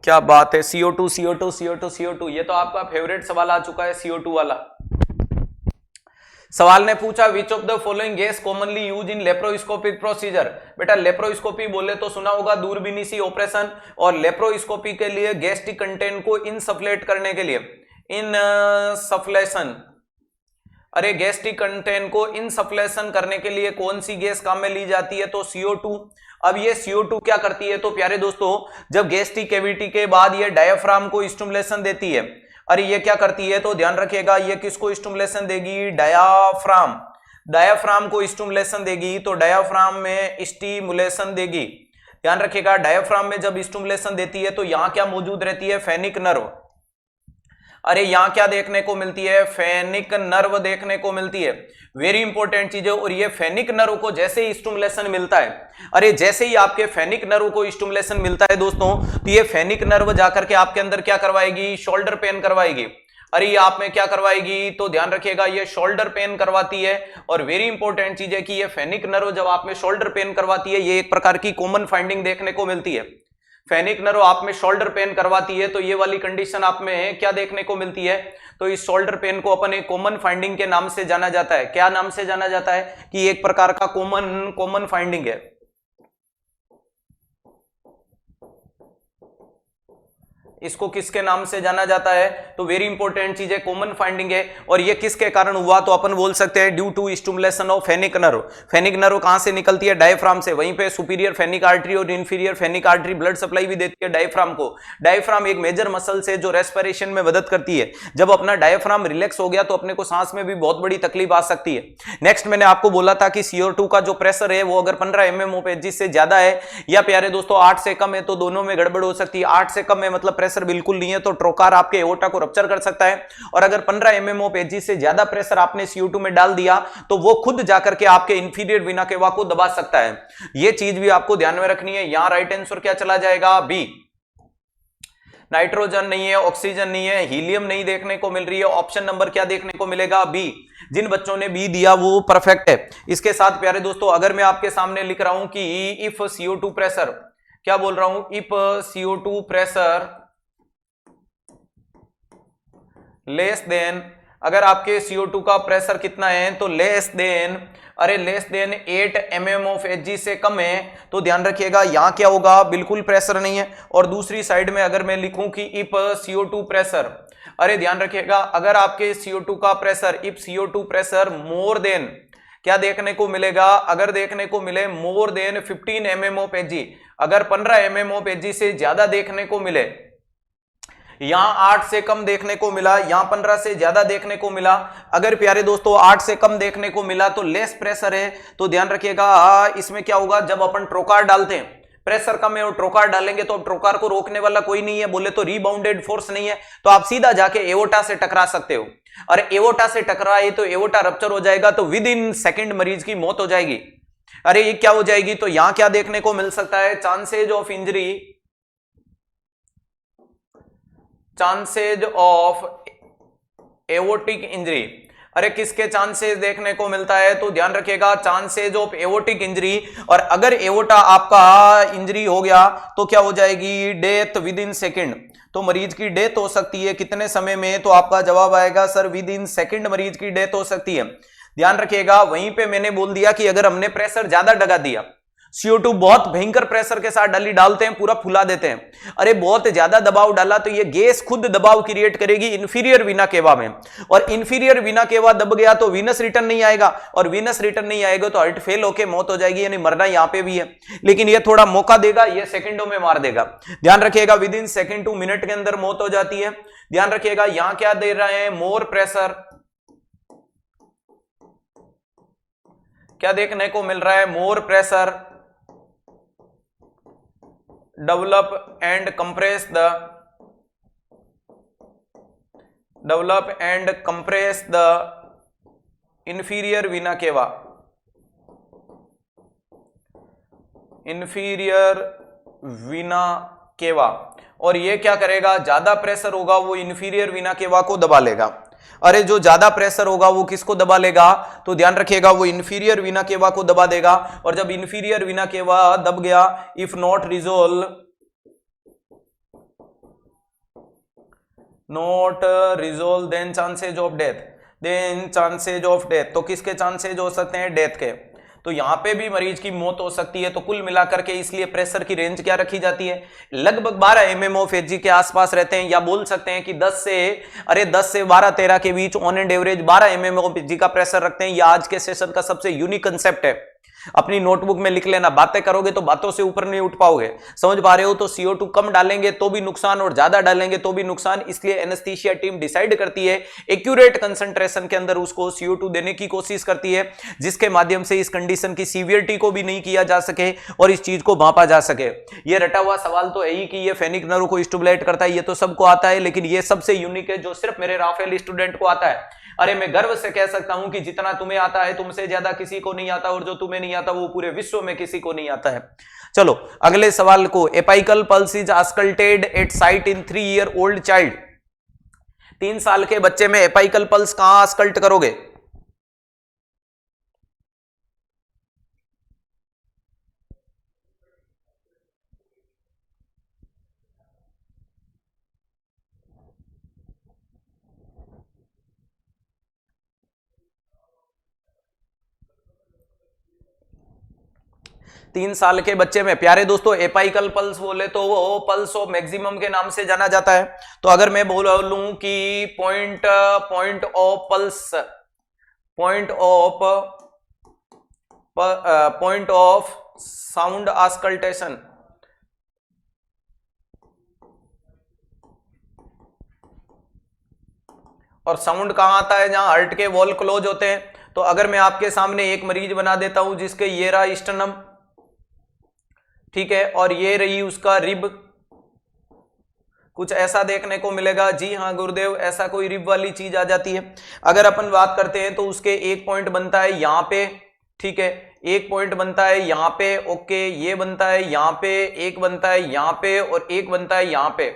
क्या बात है, CO2 CO2 CO2 CO2, ये तो आपका फेवरेट सवाल आ चुका है CO2 वाला। सवाल ने पूछा which of the following gas commonly use in laparoscopic procedure. बेटा लेप्रोस्कोपी बोले तो सुना होगा दूरबीनी ऑपरेशन, और लेप्रोस्कोपी के लिए गैस्ट्रिक कंटेंट को इनसफ्लेट करने के लिए इनसफ्लेशन, अरे गैस्ट्रिक कंटेंट को इनसफ्लेशन करने के लिए कौन सी गैस काम में ली जाती है, तो CO2। अब ये CO2 क्या करती है, तो प्यारे दोस्तों जब गैस्ट्रिक कैविटी के बाद ये डायफ्राम को स्टिमुलेशन देती है, अरे ये क्या करती है, तो ध्यान रखिएगा ये किसको स्टिमुलेशन देगी, डायाफ्राम। डायाफ्राम को स्टिमुलेशन देगी, तो डायाफ्राम में स्टिमुलेशन देगी। ध्यान रखिएगा डायाफ्राम में जब स्टिमुलेशन देती है तो यहां क्या मौजूद रहती है, फेनिक नर्व। अरे यहां क्या देखने को मिलती है, फेनिक नर्व देखने को मिलती है। वेरी इंपॉर्टेंट चीज है। और ये फेनिक नर्व को जैसे ही स्टिमुलेशन मिलता है, अरे जैसे ही आपके फेनिक नर्व को स्टिमुलेशन मिलता है दोस्तों, तो ये फेनिक नर्व जाकर के आपके अंदर क्या करवाएगी, शोल्डर पेन करवाएगी। अरे ये आप में क्या करवाएगी, तो ध्यान रखिएगा ये शोल्डर पेन करवाती है। और वेरी इंपॉर्टेंट चीज है कि ये फेनिक नर्व जब आप में शोल्डर पेन करवाती है, ये एक प्रकार की कॉमन फाइंडिंग देखने को मिलती है। फेनिक नर्व आप में शोल्डर पेन करवाती है, तो ये वाली कंडीशन आप में क्या देखने को मिलती है, तो इस शोल्डर पेन को अपन एक कॉमन फाइंडिंग के नाम से जाना जाता है। क्या नाम से जाना जाता है, कि एक प्रकार का कॉमन फाइंडिंग है। इसको किसके नाम से जाना जाता है, तो वेरी इंपॉर्टेंट चीज है, कॉमन फाइंडिंग है। और ये किसके कारण हुआ, तो अपन बोल सकते हैं due to stimulation of phrenic nerve. Phrenic nerve कहां से निकलती है, डायफ्राम से। वहीं पे सुपीरियर फेनिक आर्टरी और inferior phrenic artery blood supply भी देती है डायफ्राम को। डायफ्राम एक मेजर मसल से जो रेस्पिरेशन में मदद करती है। जब अपना डायफ्राम रिलैक्स हो गया तो अपने को सांस में भी बहुत बड़ी तकलीफ आ सकती है। नेक्स्ट मैंने आपको बोला था कि CO2 का जो प्रेशर है वो अगर 15 mm ऑफ एजी से ज्यादा है, या प्यारे दोस्तों 8 से कम है, तो दोनों में गड़बड़ हो सकती है। 8 से कम है मतलब प्रेशर बिल्कुल नहीं है, तो ट्रोकार आपके एओर्टा को रप्चर कर सकता है। और अगर 15 mm ऑफ एजी से ज्यादा प्रेशर आपने CO2 में डाल दिया, तो वो खुद जाकर के आपके इंफीरियर वीना केवा को दबा सकता है। ये चीज भी आपको ध्यान में रखनी है। यहां राइट आंसर क्या चला जाएगा, बी। नाइट्रोजन नहीं है, ऑक्सीजन नहीं है, हीलियम नहीं देखने को मिल रही है। ऑप्शन नंबर क्या देखने को मिलेगा, बी। जिन बच्चों ने बी दिया वो परफेक्ट है। इसके साथ प्यारे दोस्तों अगर मैं आपके सामने लिख रहा हूं कि इफ CO2 प्रेशर, क्या बोल रहा हूं, if CO2 pressure less than, अगर आपके CO2 का प्रेशर कितना है, तो लेस देन 8 mm ऑफ एजी से कम है, तो ध्यान रखिएगा यहां क्या होगा, बिल्कुल प्रेशर नहीं है। और दूसरी साइड में अगर मैं लिखूं कि इफ CO2 प्रेशर, अरे ध्यान रखिएगा अगर आपके CO2 का pressure, if CO2 pressure more than, क्या देखने को मिलेगा, अगर देखने को मिले मोर देन 15 mm ऑफ एजी, अगर 15 mm ऑफ एजी से ज्यादा देखने को मिले, यहां 8 से कम देखने को मिला, यहां 15 से ज्यादा देखने को मिला, अगर प्यारे दोस्तों 8 से कम देखने को मिला तो लेस प्रेशर है। तो ध्यान रखिएगा इसमें क्या होगा, जब अपन ट्रोकार डालते हैं, प्रेशर कम है और ट्रोकार डालेंगे तो ट्रोकार को रोकने वाला कोई नहीं है, बोले तो रीबाउंडेड फोर्स नहीं है, तो आप सीधा जाके एओर्टा से टकरा सकते हो। और एओर्टा से टकराए तो एओर्टा रप्चर हो जाएगा, तो विद इन सेकेंड मरीज की मौत हो जाएगी। अरे ये क्या हो जाएगी, तो यहां क्या देखने को मिल सकता है, chances of injury, chances of aortic injury. अरे किसके चांसेस देखने को मिलता है, तो ध्यान रखिएगा चांसेज ऑफ एओर्टिक इंजरी। और अगर एओर्टा आपका इंजरी हो गया तो क्या हो जाएगी, डेथ विद इन सेकेंड। तो मरीज की डेथ हो सकती है कितने समय में, तो आपका जवाब आएगा सर विद इन सेकेंड मरीज की डेथ हो सकती है। ध्यान रखिएगा वहीं पे मैंने बोल दिया कि अगर हमने प्रेशर ज्यादा डगा दिया, CO2 बहुत भयंकर प्रेशर के साथ डालते हैं, पूरा फुला देते हैं, अरे बहुत ज्यादा दबाव डाला तो ये गैस खुद दबाव क्रिएट करेगी इंफीरियर वीना केवा में, और इंफीरियर वीना केवा दब गया तो वीनस रिटर्न नहीं आएगा, और वीनस रिटर्न नहीं आएगा तो हार्ट फेल होकर मौत हो जाएगी, यानी मरना यहां पे भी है। लेकिन ये थोड़ा मौका देगा, ये सेकंडों में मार देगा। ध्यान रखिएगा with in second to minute के अंदर मौत हो जाती है। ध्यान रखिएगा यहां क्या दे रहे हैं, मोर प्रेशर, क्या देखने को मिल रहा है, more pressure develop and compress the inferior vena cava, inferior vena cava। और ये क्या करेगा, ज्यादा प्रेशर होगा वो इंफीरियर वीना केवा को दबा लेगा। अरे जो ज्यादा प्रेशर होगा वो किसको दबा लेगा, तो ध्यान रखिएगा वो इंफीरियर वीना केवा को दबा देगा। और जब इंफीरियर वीना केवा दब गया, if not resolve then chances of death, तो किसके चांसेज हो सकते हैं, डेथ के। तो यहां पे भी मरीज की मौत हो सकती है। तो कुल मिलाकर के इसलिए प्रेशर की रेंज क्या रखी जाती है, लगभग 12 mm ऑफ एजी के आसपास रहते हैं, या बोल सकते हैं कि 10 से 12-13 के बीच on and average 12 mm of Hg का प्रेशर रखते हैं। यह आज के सेशन का सबसे यूनिक कंसेप्ट है। अपनी नोटबुक में लिख लेना, बातें करोगे तो बातों से ऊपर नहीं उठ पाओगे, समझ पा रहे हो। तो CO2 कम डालेंगे तो भी नुकसान और ज्यादा डालेंगे तो भी नुकसान, इसलिए एनेस्थीसिया टीम डिसाइड करती है, एक्यूरेट कंसंट्रेशन के अंदर उसको CO2 देने की कोशिश करती है, जिसके माध्यम से इस कंडीशन की सीवियरिटी को भी नहीं किया जा सके और इस चीज को मापा जा सके। ये रटा हुआ सवाल तो है ही कि ये फेनिक नर्व को स्टिमुलेट करता है, ये तो सबको आता है, लेकिन ये सबसे यूनिक है जो सिर्फ मेरे राफेल स्टूडेंट को आता है। अरे मैं गर्व से कह सकता हूं कि जितना तुम्हें आता है तुमसे ज्यादा किसी को नहीं आता, और जो तुम्हें नहीं आता वो पूरे विश्व में किसी को नहीं आता है। चलो अगले सवाल को, apical pulse is auscultated at site in 3 year old child. 3 साल के बच्चे में एपाइकल पल्स कहां आस्कल्ट करोगे? तीन साल के बच्चे में प्यारे दोस्तों एपाइकल पल्स बोले तो वो पल्स ऑफ मैक्सिमम के नाम से जाना जाता है। तो अगर मैं बोलूं कि point of pulse, point of sound auscultation, और साउंड कहां आता है? जहां हार्ट के वॉल क्लोज होते हैं। तो अगर मैं आपके सामने एक मरीज बना देता हूं जिसके ये रहा स्टर्नम, ठीक है, और ये रही उसका रिब, कुछ ऐसा देखने को मिलेगा। जी हाँ गुरुदेव, ऐसा कोई रिब वाली चीज आ जाती है। अगर अपन बात करते हैं तो उसके एक पॉइंट बनता है यहां पे, ठीक है, एक पॉइंट बनता है यहां पे, ओके, ये बनता है यहां पे, एक बनता है यहां पे और एक बनता है यहां पे।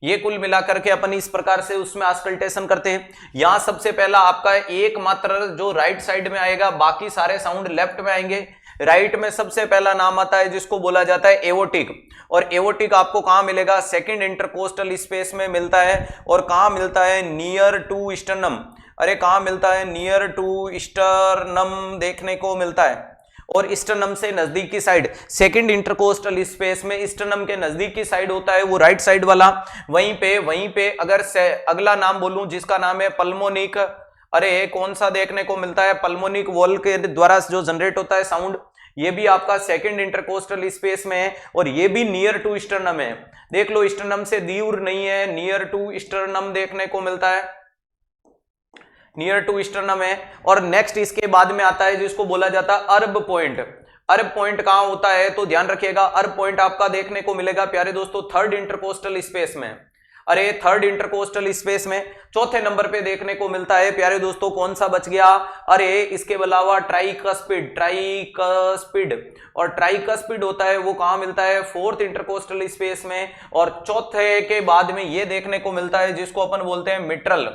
ये कुल मिलाकर के अपन इस प्रकार से उसमें आस्कल्टेशन करते हैं। यहां सबसे पहला आपका एकमात्र जो राइट साइड में आएगा, बाकी सारे साउंड लेफ्ट में आएंगे। राइट में सबसे पहला नाम आता है जिसको बोला जाता है एवोटिक, और एवोटिक आपको कहां मिलेगा? सेकंड इंटरकोस्टल स्पेस में मिलता है। और कहां मिलता है? Near to sternum. अरे कहां मिलता है? नियर टू स्टर्नम देखने को मिलता है, और स्टर्नम से नजदीक की साइड, सेकंड इंटरकोस्टल स्पेस में स्टर्नम के नजदीक की साइड होता है वो राइट साइड वाला। वहीं पे अगर से अगला नाम बोलूं जिसका नाम है पल्मोनिक, अरे कौन सा देखने को मिलता है? पल्मोनिक वॉल के द्वारा जो जनरेट होता है साउंड, ये भी आपका सेकंड इंटरकोस्टल स्पेस में है, और ये भी नियर टू स्टर्नम है। देख लो स्टर्नम से दूर नहीं है, नियर टू स्टर्नम देखने को मिलता है, नियर टू स्टर्नम है। और नेक्स्ट इसके बाद में आता है जिसको बोला जाता है अर्ब पॉइंट। अर्ब पॉइंट कहां होता है? तो ध्यान रखिएगा, अर्ब पॉइंट आपका देखने को मिलेगा प्यारे दोस्तों थर्ड इंटरकोस्टल स्पेस में। अरे थर्ड इंटरकोस्टल स्पेस में चौथे नंबर पे देखने को मिलता है प्यारे दोस्तों, कौन सा बच गया? अरे इसके अलावा ट्राइकस्पिड, और ट्राइकस्पिड होता है वो कहां मिलता है? फोर्थ इंटरकोस्टल स्पेस में। और चौथे के बाद में ये देखने को मिलता है जिसको अपन बोलते हैं मिट्रल।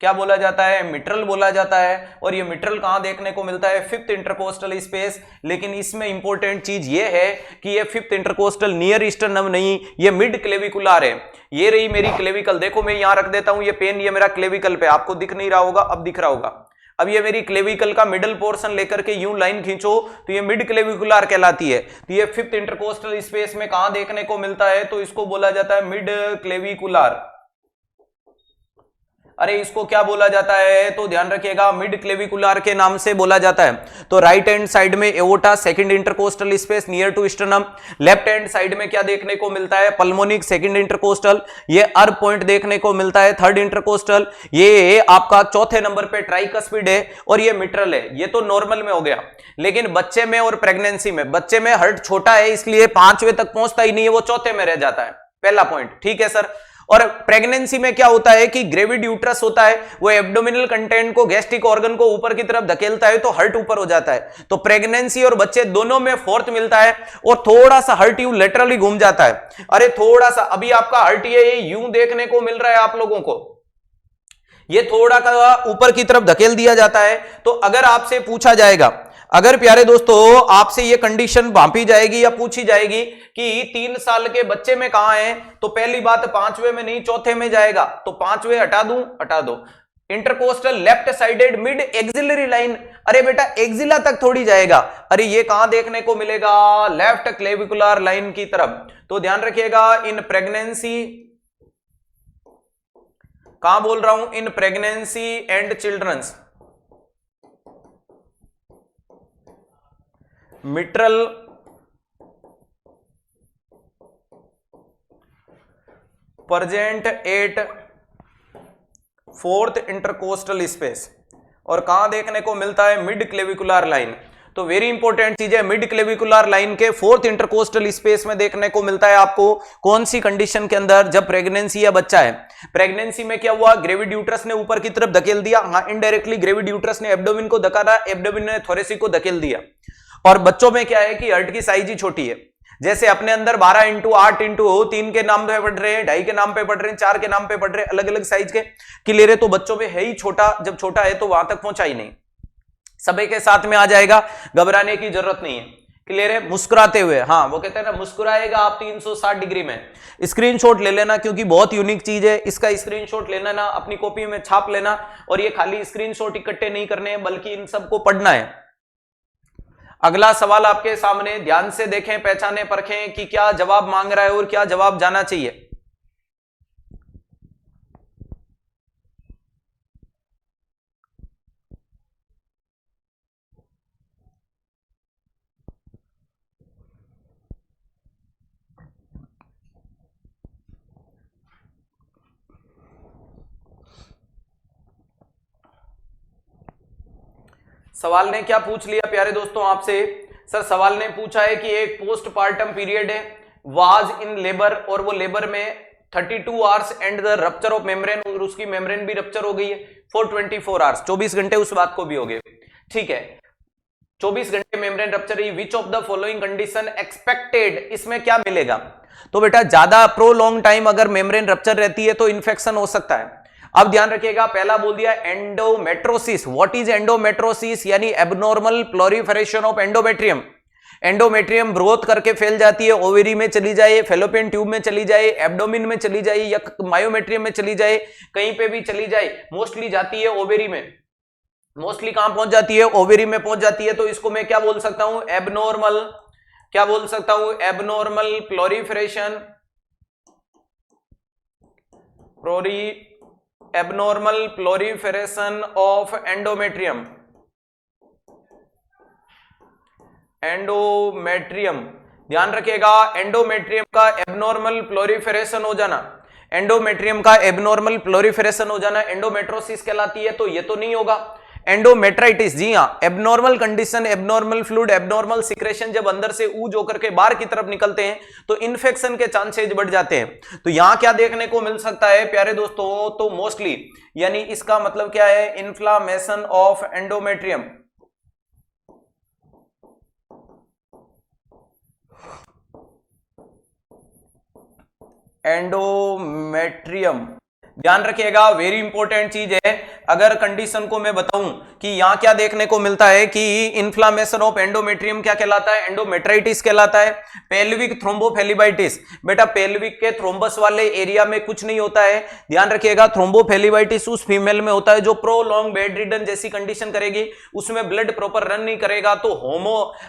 क्या बोला जाता है? मिट्रल बोला जाता है। और ये मिट्रल कहां देखने को मिलता है? Fifth intercostal space. लेकिन इसमें इंपॉर्टेंट चीज ये है कि ये फिफ्थ इंटरकोस्टल नियर स्टर्नम नहीं, ये मिड क्लेविकुलर है। ये रही मेरी क्लेविकल, देखो मैं यहां रख देता हूं ये पेन, ये मेरा क्लेविकल पे, आपको दिख नहीं रहा होगा, अब दिख रहा होगा। अब ये मेरी क्लेविकल का मिडल पोर्शन लेकर के यूं लाइन खींचो तो ये मिड क्लेविकुलर कहलाती है। तो ये फिफ्थ इंटरकोस्टल स्पेस में कहां देखने को मिलता है? तो इसको बोला जाता है मिड क्लेविकुलर। अरे इसको क्या बोला जाता है? तो ध्यान रखिएगा मिड क्लेविकुलर के नाम से बोला जाता है। तो राइट हैंड साइड में aorta, second intercostal space near to sternum. Left hand side में क्या देखने को मिलता है? Pulmonic, second intercostal. ये अर्ब पॉइंट देखने को मिलता है थर्ड इंटरकोस्टल। ये आपका चौथे नंबर पे ट्राइकस्पिड है, और ये मिट्रल है। ये तो नॉर्मल में हो गया, लेकिन बच्चे में और प्रेगनेंसी में, बच्चे में हार्ट छोटा है इसलिए 5वें तक पहुंचता ही नहीं है, वो चौथे में रह जाता है। पहला पॉइंट, ठीक है सर। और प्रेगनेंसी में क्या होता है कि ग्रेविड यूट्रस होता है, वो एब्डोमिनल कंटेंट को, गैस्ट्रिक ऑर्गन को ऊपर की तरफ धकेलता है, तो हार्ट ऊपर हो जाता है। तो प्रेगनेंसी और बच्चे दोनों में फोर्थ मिलता है, और थोड़ा सा हार्ट यूं लेटरली घूम जाता है। अरे थोड़ा सा, अभी आपका हार्ट ये यूं देखने को मिल रहा है आप लोगों को, ये थोड़ा का ऊपर की तरफ धकेल दिया जाता है। तो अगर आपसे पूछा जाएगा, अगर प्यारे दोस्तों आपसे ये कंडीशन भांपी जाएगी या पूछी जाएगी कि 3 साल के बच्चे में कहां है, तो पहली बात 5वें में नहीं, चौथे में जाएगा। तो 5वें हटा दूं, हटा दो। Intercostal left sided mid axillary line, अरे बेटा एक्सिला तक थोड़ी जाएगा, अरे ये कहां देखने को मिलेगा? लेफ्ट क्लेविकुलर लाइन की तरफ। तो ध्यान रखिएगा इन प्रेगनेंसी, कहां बोल रहा हूं? In pregnancy and childrens. Mitral present at fourth intercostal space, और कहां देखने को मिलता है? Mid clavicular line. तो वेरी इंपॉर्टेंट चीज है, मिड क्लेविकुलर लाइन के फोर्थ इंटरकोस्टल स्पेस में देखने को मिलता है आपको। कौन सी कंडीशन के अंदर? जब प्रेगनेंसी या बच्चा है। प्रेगनेंसी में क्या हुआ? ग्रेविड यूट्रस ने ऊपर की तरफ धकेल दिया, हाँ इनडायरेक्टली ग्रेविड यूट्रस ने एब्डोमेन को धकेला, एब्डोमेन ने थोरेसिक को धकेल दिया। और बच्चों में क्या है कि हर्ट की साइज ही छोटी है, जैसे अपने अंदर 12 इंटू 8 इंटू 3 के नाम पे पढ़ रहे हैं, 2.5 के नाम पे पढ़ रहे हैं, 4 के नाम पे पढ़ रहे हैं, अलग अलग साइज के क्लियर है। तो बच्चों में है ही छोटा, जब छोटा है तो वहां तक पहुंचा ही नहीं, सभी के साथ में आ जाएगा, घबराने की जरूरत नहीं है। क्लियर है? मुस्कुराते हुए, हाँ वो कहते हैं ना मुस्कुराएगा आप 360 डिग्री में। स्क्रीनशॉट ले लेना क्योंकि बहुत यूनिक चीज है, इसका स्क्रीनशॉट लेना ना, अपनी कॉपी में छाप लेना। और ये खाली स्क्रीनशॉट इकट्ठे नहीं करने हैं बल्कि इन सबको पढ़ना है। अगला सवाल आपके सामने, ध्यान से देखें, पहचाने परखें कि क्या जवाब मांग रहा है और क्या जवाब जाना चाहिए। सवाल ने क्या पूछ लिया प्यारे दोस्तों आपसे? सर सवाल ने पूछा है कि एक पोस्टपार्टम पीरियड है, वाज इन लेबर, और वो लेबर में 32 hours and the rupture of membrane, और उसकी मेम्ब्रेन भी रप्चर हो गई है फॉर 24 आवर्स, 24 घंटे उस बात को भी हो गए। ठीक है, 24 घंटे मेम्ब्रेन रप्चर है। Which of the following condition expected, इसमें क्या मिलेगा? तो बेटा ज्यादा प्रोलॉन्ग टाइम अगर मेम्ब्रेन रप्चर रहती है तो इन्फेक्शन हो सकता है। अब ध्यान रखिएगा, पहला बोल दिया एंडोमेट्रोसिस। What is endometriosis? यानी abnormal proliferation of endometrium. Endometrium growth करके फैल जाती है, ओवेरी में चली जाए, फेलोपियन ट्यूब में चली जाए, एब्डोमिन में चली जाए, या मायोमेट्रियम में चली जाए, कहीं पे भी चली जाए, मोस्टली जाती है ओवेरी में। मोस्टली कहां पहुंच जाती है? ओवेरी में पहुंच जाती है। तो इसको मैं क्या बोल सकता हूं? एबनॉर्मल, क्या बोल सकता हूं? Abnormal proliferation, abnormal proliferation of endometrium. Endometrium, ध्यान रखिएगा, एंडोमेट्रियम का एबनॉर्मल प्लोरिफरेशन हो जाना, एंडोमेट्रियम का एबनॉर्मल प्लोरिफरेशन हो जाना एंडोमेट्रोसिस कहलाती है। तो ये तो नहीं होगा। एंडोमेट्राइटिस, जी हाँ, abnormal condition, abnormal fluid, abnormal secretion, जब अंदर से ऊज होकर के बाहर की तरफ निकलते हैं तो इन्फेक्शन के चांसेज बढ़ जाते हैं। तो यहां क्या देखने को मिल सकता है प्यारे दोस्तों? तो मोस्टली, यानी इसका मतलब क्या है? Inflammation of endometrium. एंडोमेट्रियम, ध्यान रखिएगा, वेरी इंपॉर्टेंट चीज है। अगर कंडीशन को मैं बताऊं कि यहां क्या देखने को मिलता है कि इन्फ्लामेशन ऑफ एंडोमेट्रियम क्या कहलाता है? एंडोमेट्राइटिस कहलाता है। पेल्विक थ्रोम्बोफेलिबाइटिस, बेटा पेल्विक के थ्रोम्बस वाले एरिया में कुछ नहीं होता है, ध्यान रखिएगा। थ्रोम्बोफेलिबाइटिस उस फीमेल में होता है जो प्रोलॉन्ग बेड रिडन जैसी कंडीशन करेगी, उसमें ब्लड प्रॉपर रन नहीं करेगा तो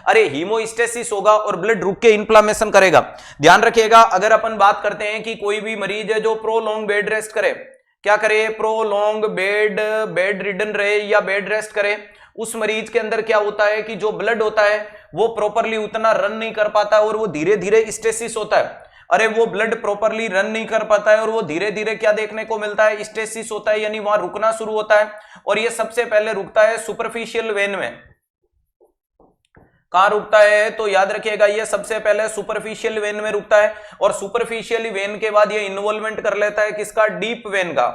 हीमोस्टेसिस होगा और ब्लड रुक के इन्फ्लामेशन करेगा। ध्यान रखिएगा, अगर अपन बात करते हैं कि कोई भी मरीज है जो प्रोलॉन्ग बेड रेस्ट करे, क्या करे? प्रोलॉन्ग बेड रिडन रहे या बेड रेस्ट करे, उस मरीज के अंदर क्या होता है कि जो ब्लड होता है वो प्रॉपरली उतना रन नहीं कर पाता और वो धीरे धीरे स्टेसिस होता है। अरे वो ब्लड प्रॉपरली रन नहीं कर पाता है और वो धीरे धीरे क्या देखने को मिलता है? स्टेसिस होता है, यानी वहां रुकना शुरू होता है। और ये सबसे पहले रुकता है सुपरफिशियल वेन में। कहां रुकता है? तो याद रखिएगा, ये सबसे पहले सुपरफिशियल वेन में रुकता है और सुपरफिशियल वेन के बाद ये इन्वॉल्वमेंट कर लेता है किसका? डीप वेन का।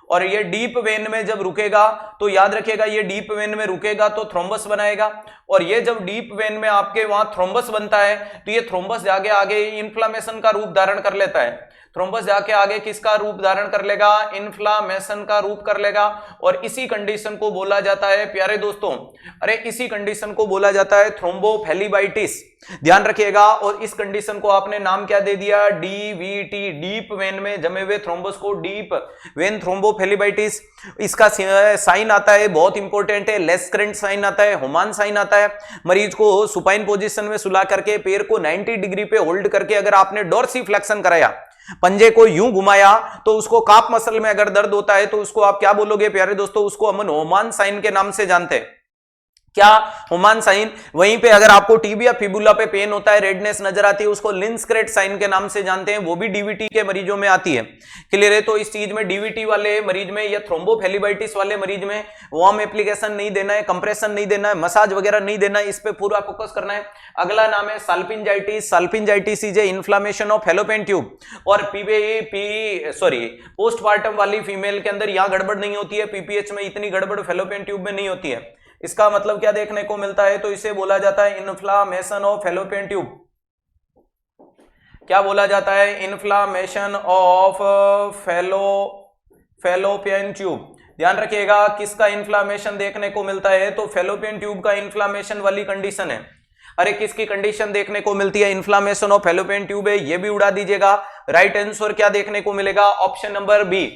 और ये डीप वेन में जब रुकेगा तो याद रखिएगा, ये डीप वेन में रुकेगा तो थ्रोम्बस बनाएगा, और ये जब डीप वेन में आपके वहां थ्रोम्बस बनता है तो ये थ्रोम्बस जाके आगे इन्फ्लामेशन का रूप धारण कर लेता है। थ्रोम्बस जाके आगे किसका रूप धारण कर लेगा? इन्फ्लामेशन का रूप कर लेगा। और इसी कंडीशन को बोला जाता है प्यारे दोस्तों, अरे इसी कंडीशन को बोला जाता है थ्रोम्बोफेलिबाइटिस, ध्यान रखिएगा। और इस कंडीशन को आपने नाम क्या दे दिया? डीवीटी, डीप वेन में जमे हुए थ्रोम्बस को डीप वेन थ्रोम्बोफेलिबाइटिस। इसका साइन आता है, बहुत इंपॉर्टेंट है, लेस करंट साइन आता है, हुमान साइन आता है। मरीज को सुपाइन पोजीशन में सुला करके पैर को 90 डिग्री पे होल्ड करके अगर आपने डोर्सीफ्लेक्शन कराया, पंजे को यूं घुमाया, तो उसको काफ मसल में अगर दर्द होता है तो उसको आप क्या बोलोगे प्यारे दोस्तों? उसको हम हुमान साइन के नाम से जानते हैं। क्या हुमान साइन। वहीं पे अगर आपको टीबी या फिबुला पे पेन होता है, रेडनेस नजर आती है, उसको लिंस्क्रेट साइन के नाम से जानते हैं, वो भी डीवीटी के मरीजों में आती है। क्लियर है। तो इस चीज में डीवीटी वाले मरीज में या थ्रोम्बोफेलिबाइटिस वाले मरीज में वार्म एप्लीकेशन नहीं देना है, कंप्रेशन नहीं देना है, मसाज वगैरह नहीं देना है, इस पे पूरा फोकस करना है। अगला नाम है salpingitis. Salpingitis is a inflammation of fallopian tube. और पोस्टमार्टम वाली फीमेल के अंदर यहां गड़बड़ नहीं होती है, पीपीएच में इतनी गड़बड़ फैलोपियन ट्यूब में नहीं होती है। इसका मतलब क्या देखने को मिलता है, तो इसे बोला जाता है इन्फ्लामेशन ऑफ फैलोपियन ट्यूब। क्या बोला जाता है? Inflammation of fallopian tube. ध्यान रखिएगा किसका इन्फ्लामेशन देखने को मिलता है, तो फैलोपियन ट्यूब का इन्फ्लामेशन वाली कंडीशन है। अरे किसकी कंडीशन देखने को मिलती है? इन्फ्लामेशन ऑफ फैलोपियन ट्यूब है, ये भी उड़ा दीजिएगा। राइट आंसर क्या देखने को मिलेगा? Option number B.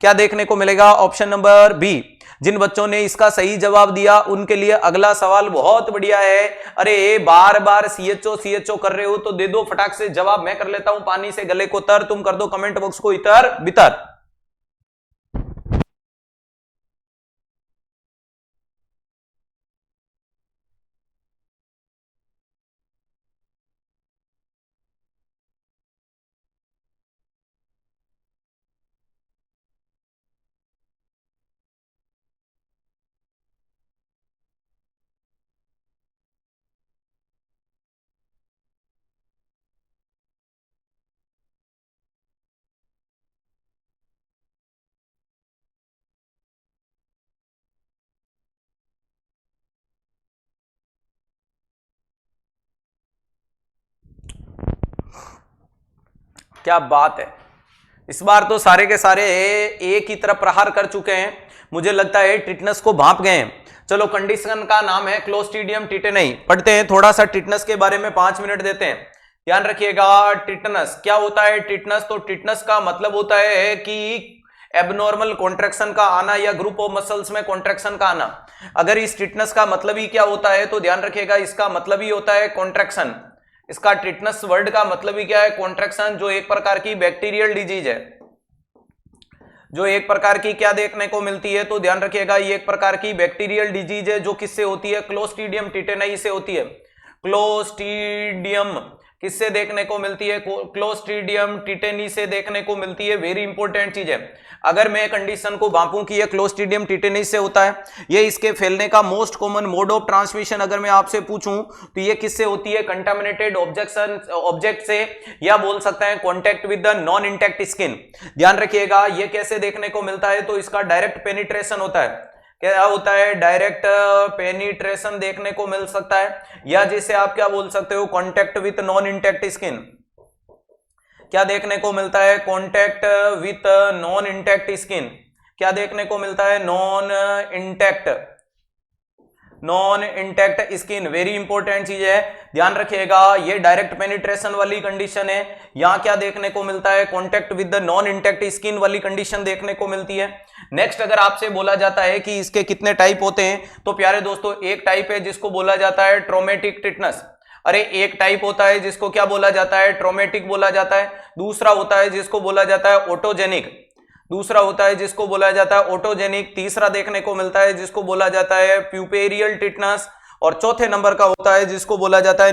क्या देखने को मिलेगा? Option number B. जिन बच्चों ने इसका सही जवाब दिया उनके लिए अगला सवाल बहुत बढ़िया है। अरे बार बार सीएचओ कर रहे हो तो दे दो फटाक से जवाब। मैं कर लेता हूं पानी से गले को तर, तुम कर दो कमेंट बॉक्स को इतर बितर। क्या बात है, इस बार तो सारे के सारे एक ही तरफ प्रहार कर चुके हैं। मुझे लगता है टिटनस को भांप गए हैं। चलो कंडीशन का नाम है क्लोस्ट्रीडियम टिटेनी। पढ़ते हैं थोड़ा सा टिटनस के बारे में, 5 मिनट देते हैं। ध्यान रखिएगा टिटनस क्या होता है। टिटनस तो टिटनस का मतलब होता है कि एबनॉर्मल कॉन्ट्रैक्शन का आना या ग्रुप ऑफ मसल्स में कॉन्ट्रैक्शन का आना। अगर इस टिटनस का मतलब ही क्या होता है, तो ध्यान रखिएगा इसका मतलब ही होता है कॉन्ट्रैक्शन। इसका टिटनस वर्ड का मतलब ही क्या है? कॉन्ट्रैक्शन, जो एक प्रकार की बैक्टीरियल डिजीज है, जो एक प्रकार की क्या देखने को मिलती है, तो ध्यान रखिएगा ये एक प्रकार की बैक्टीरियल डिजीज है जो किससे होती है? क्लोस्ट्रीडियम टिटेनी से होती है। क्लोस्ट्रीडियम किससे देखने को मिलती है? क्लोस्ट्रीडियम टिटेनी से देखने को मिलती है। वेरी इंपॉर्टेंट चीज है। अगर मैं कंडीशन को भांपूं कि ये क्लोस्ट्रीडियम टिटेनी से होता है, ये इसके फैलने का most common mode of transmission अगर मैं आपसे पूछूं तो ये किससे होती है? कंटामिनेटेड ऑब्जेक्ट से, या बोल सकते हैं contact with the non intact skin. ध्यान रखिएगा ये कैसे देखने को मिलता है, तो इसका डायरेक्ट पेनिट्रेशन होता है। क्या होता है? डायरेक्ट पेनिट्रेशन देखने को मिल सकता है, या जिसे आप क्या बोल सकते हो? Contact with non intact skin. क्या देखने को मिलता है? Contact with non intact skin. क्या देखने को मिलता है? Non intact skin. Very important चीज है, ध्यान रखिएगा ये डायरेक्ट पेनिट्रेशन वाली कंडीशन है। यहां क्या देखने को मिलता है? Contact with the non intact skin वाली कंडीशन देखने को मिलती है। नेक्स्ट अगर आपसे बोला जाता है कि इसके कितने टाइप होते हैं, तो प्यारे दोस्तों एक टाइप है जिसको बोला जाता है ट्रोमेटिक टिटनस। अरे एक टाइप होता है जिसको क्या बोला जाता है? ट्रोमेटिक बोला जाता है। दूसरा होता है जिसको बोला जाता है ऑटोजेनिक। तीसरा देखने को मिलता है जिसको बोला जाता है प्यूपेरियल टिटनस। और चौथे नंबर का होता है जिसको बोला जाता है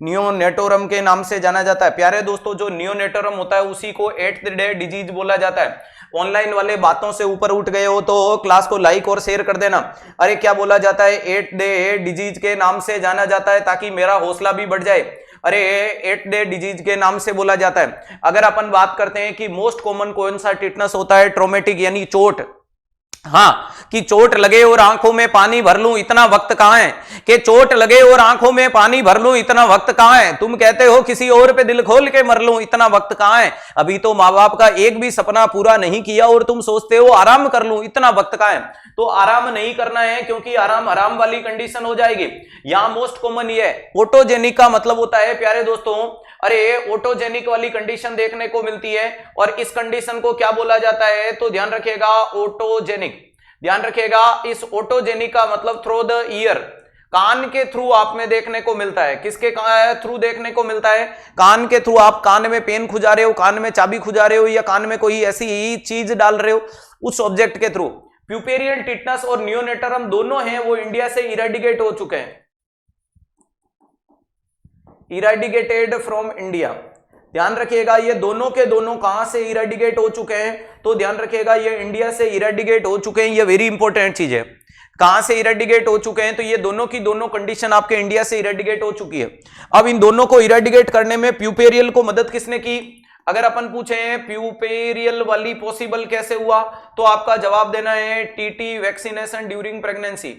नियोनेटोरम के नाम से जाना जाता है। प्यारे दोस्तों जो नियोनेटोरम होता है उसी को 8th डे डिजीज बोला जाता है। ऑनलाइन वाले बातों से ऊपर उठ गए हो तो क्लास को लाइक और शेयर कर देना। अरे क्या बोला जाता है? 8th डे डिजीज के नाम से जाना जाता है, ताकि मेरा हौसला भी बढ़ जाए। अरे 8th डे डिजीज के नाम से बोला जाता है। अगर अपन बात करते हैं कि मोस्ट कॉमन कौन सा टिटनस होता है? ट्रोमेटिक यानी चोट। हाँ, कि चोट लगे और आंखों में पानी भर लूं इतना वक्त कहां है, कि चोट लगे और आंखों में पानी भर लूं इतना वक्त कहां है। तुम कहते हो किसी और पे दिल खोल के मर लूं इतना वक्त कहां है। अभी तो माँ बाप का एक भी सपना पूरा नहीं किया और तुम सोचते हो आराम कर लूं इतना वक्त कहां है। तो आराम नहीं करना है, क्योंकि आराम आराम वाली कंडीशन हो जाएगी। यहां मोस्ट कॉमन ये ऑटोजेनिक का मतलब होता है प्यारे दोस्तों, अरे ऑटोजेनिक वाली कंडीशन देखने को मिलती है। और इस कंडीशन को क्या बोला जाता है? तो ध्यान रखिएगा ऑटोजेनिक। ध्यान रखिएगा इस ऑटोजेनिक का मतलब थ्रू द ईयर, कान के थ्रू आप में देखने को मिलता है। किसके थ्रू देखने को मिलता है? कान के थ्रू। आप कान में पेन खुजा रहे हो, कान में चाबी खुजा रहे हो, या कान में कोई ऐसी चीज डाल रहे हो, उस ऑब्जेक्ट के थ्रू। प्यूपेरियल टिटनस और नियोनेटरम दोनों हैं वो इंडिया से इरेडिकेट हो चुके हैं, इरेडिकेटेड फ्रॉम इंडिया। ध्यान रखिएगा ये दोनों के दोनों कहां से इरेडिकेट हो चुके हैं, तो ध्यान रखिएगा ये इंडिया से इरेडिकेट हो चुके हैं। ये वेरी इंपॉर्टेंट चीज है, कहां से इरेडिकेट हो चुके हैं, तो ये दोनों की दोनों कंडीशन आपके इंडिया से इरेडिकेट हो चुकी है। अब इन दोनों को इरेडिकेट करने में प्यूपेरियल को मदद किसने की? अगर अपन पूछे प्यूपेरियल वाली पॉसिबल कैसे हुआ, तो आपका जवाब देना है TT vaccination during pregnancy.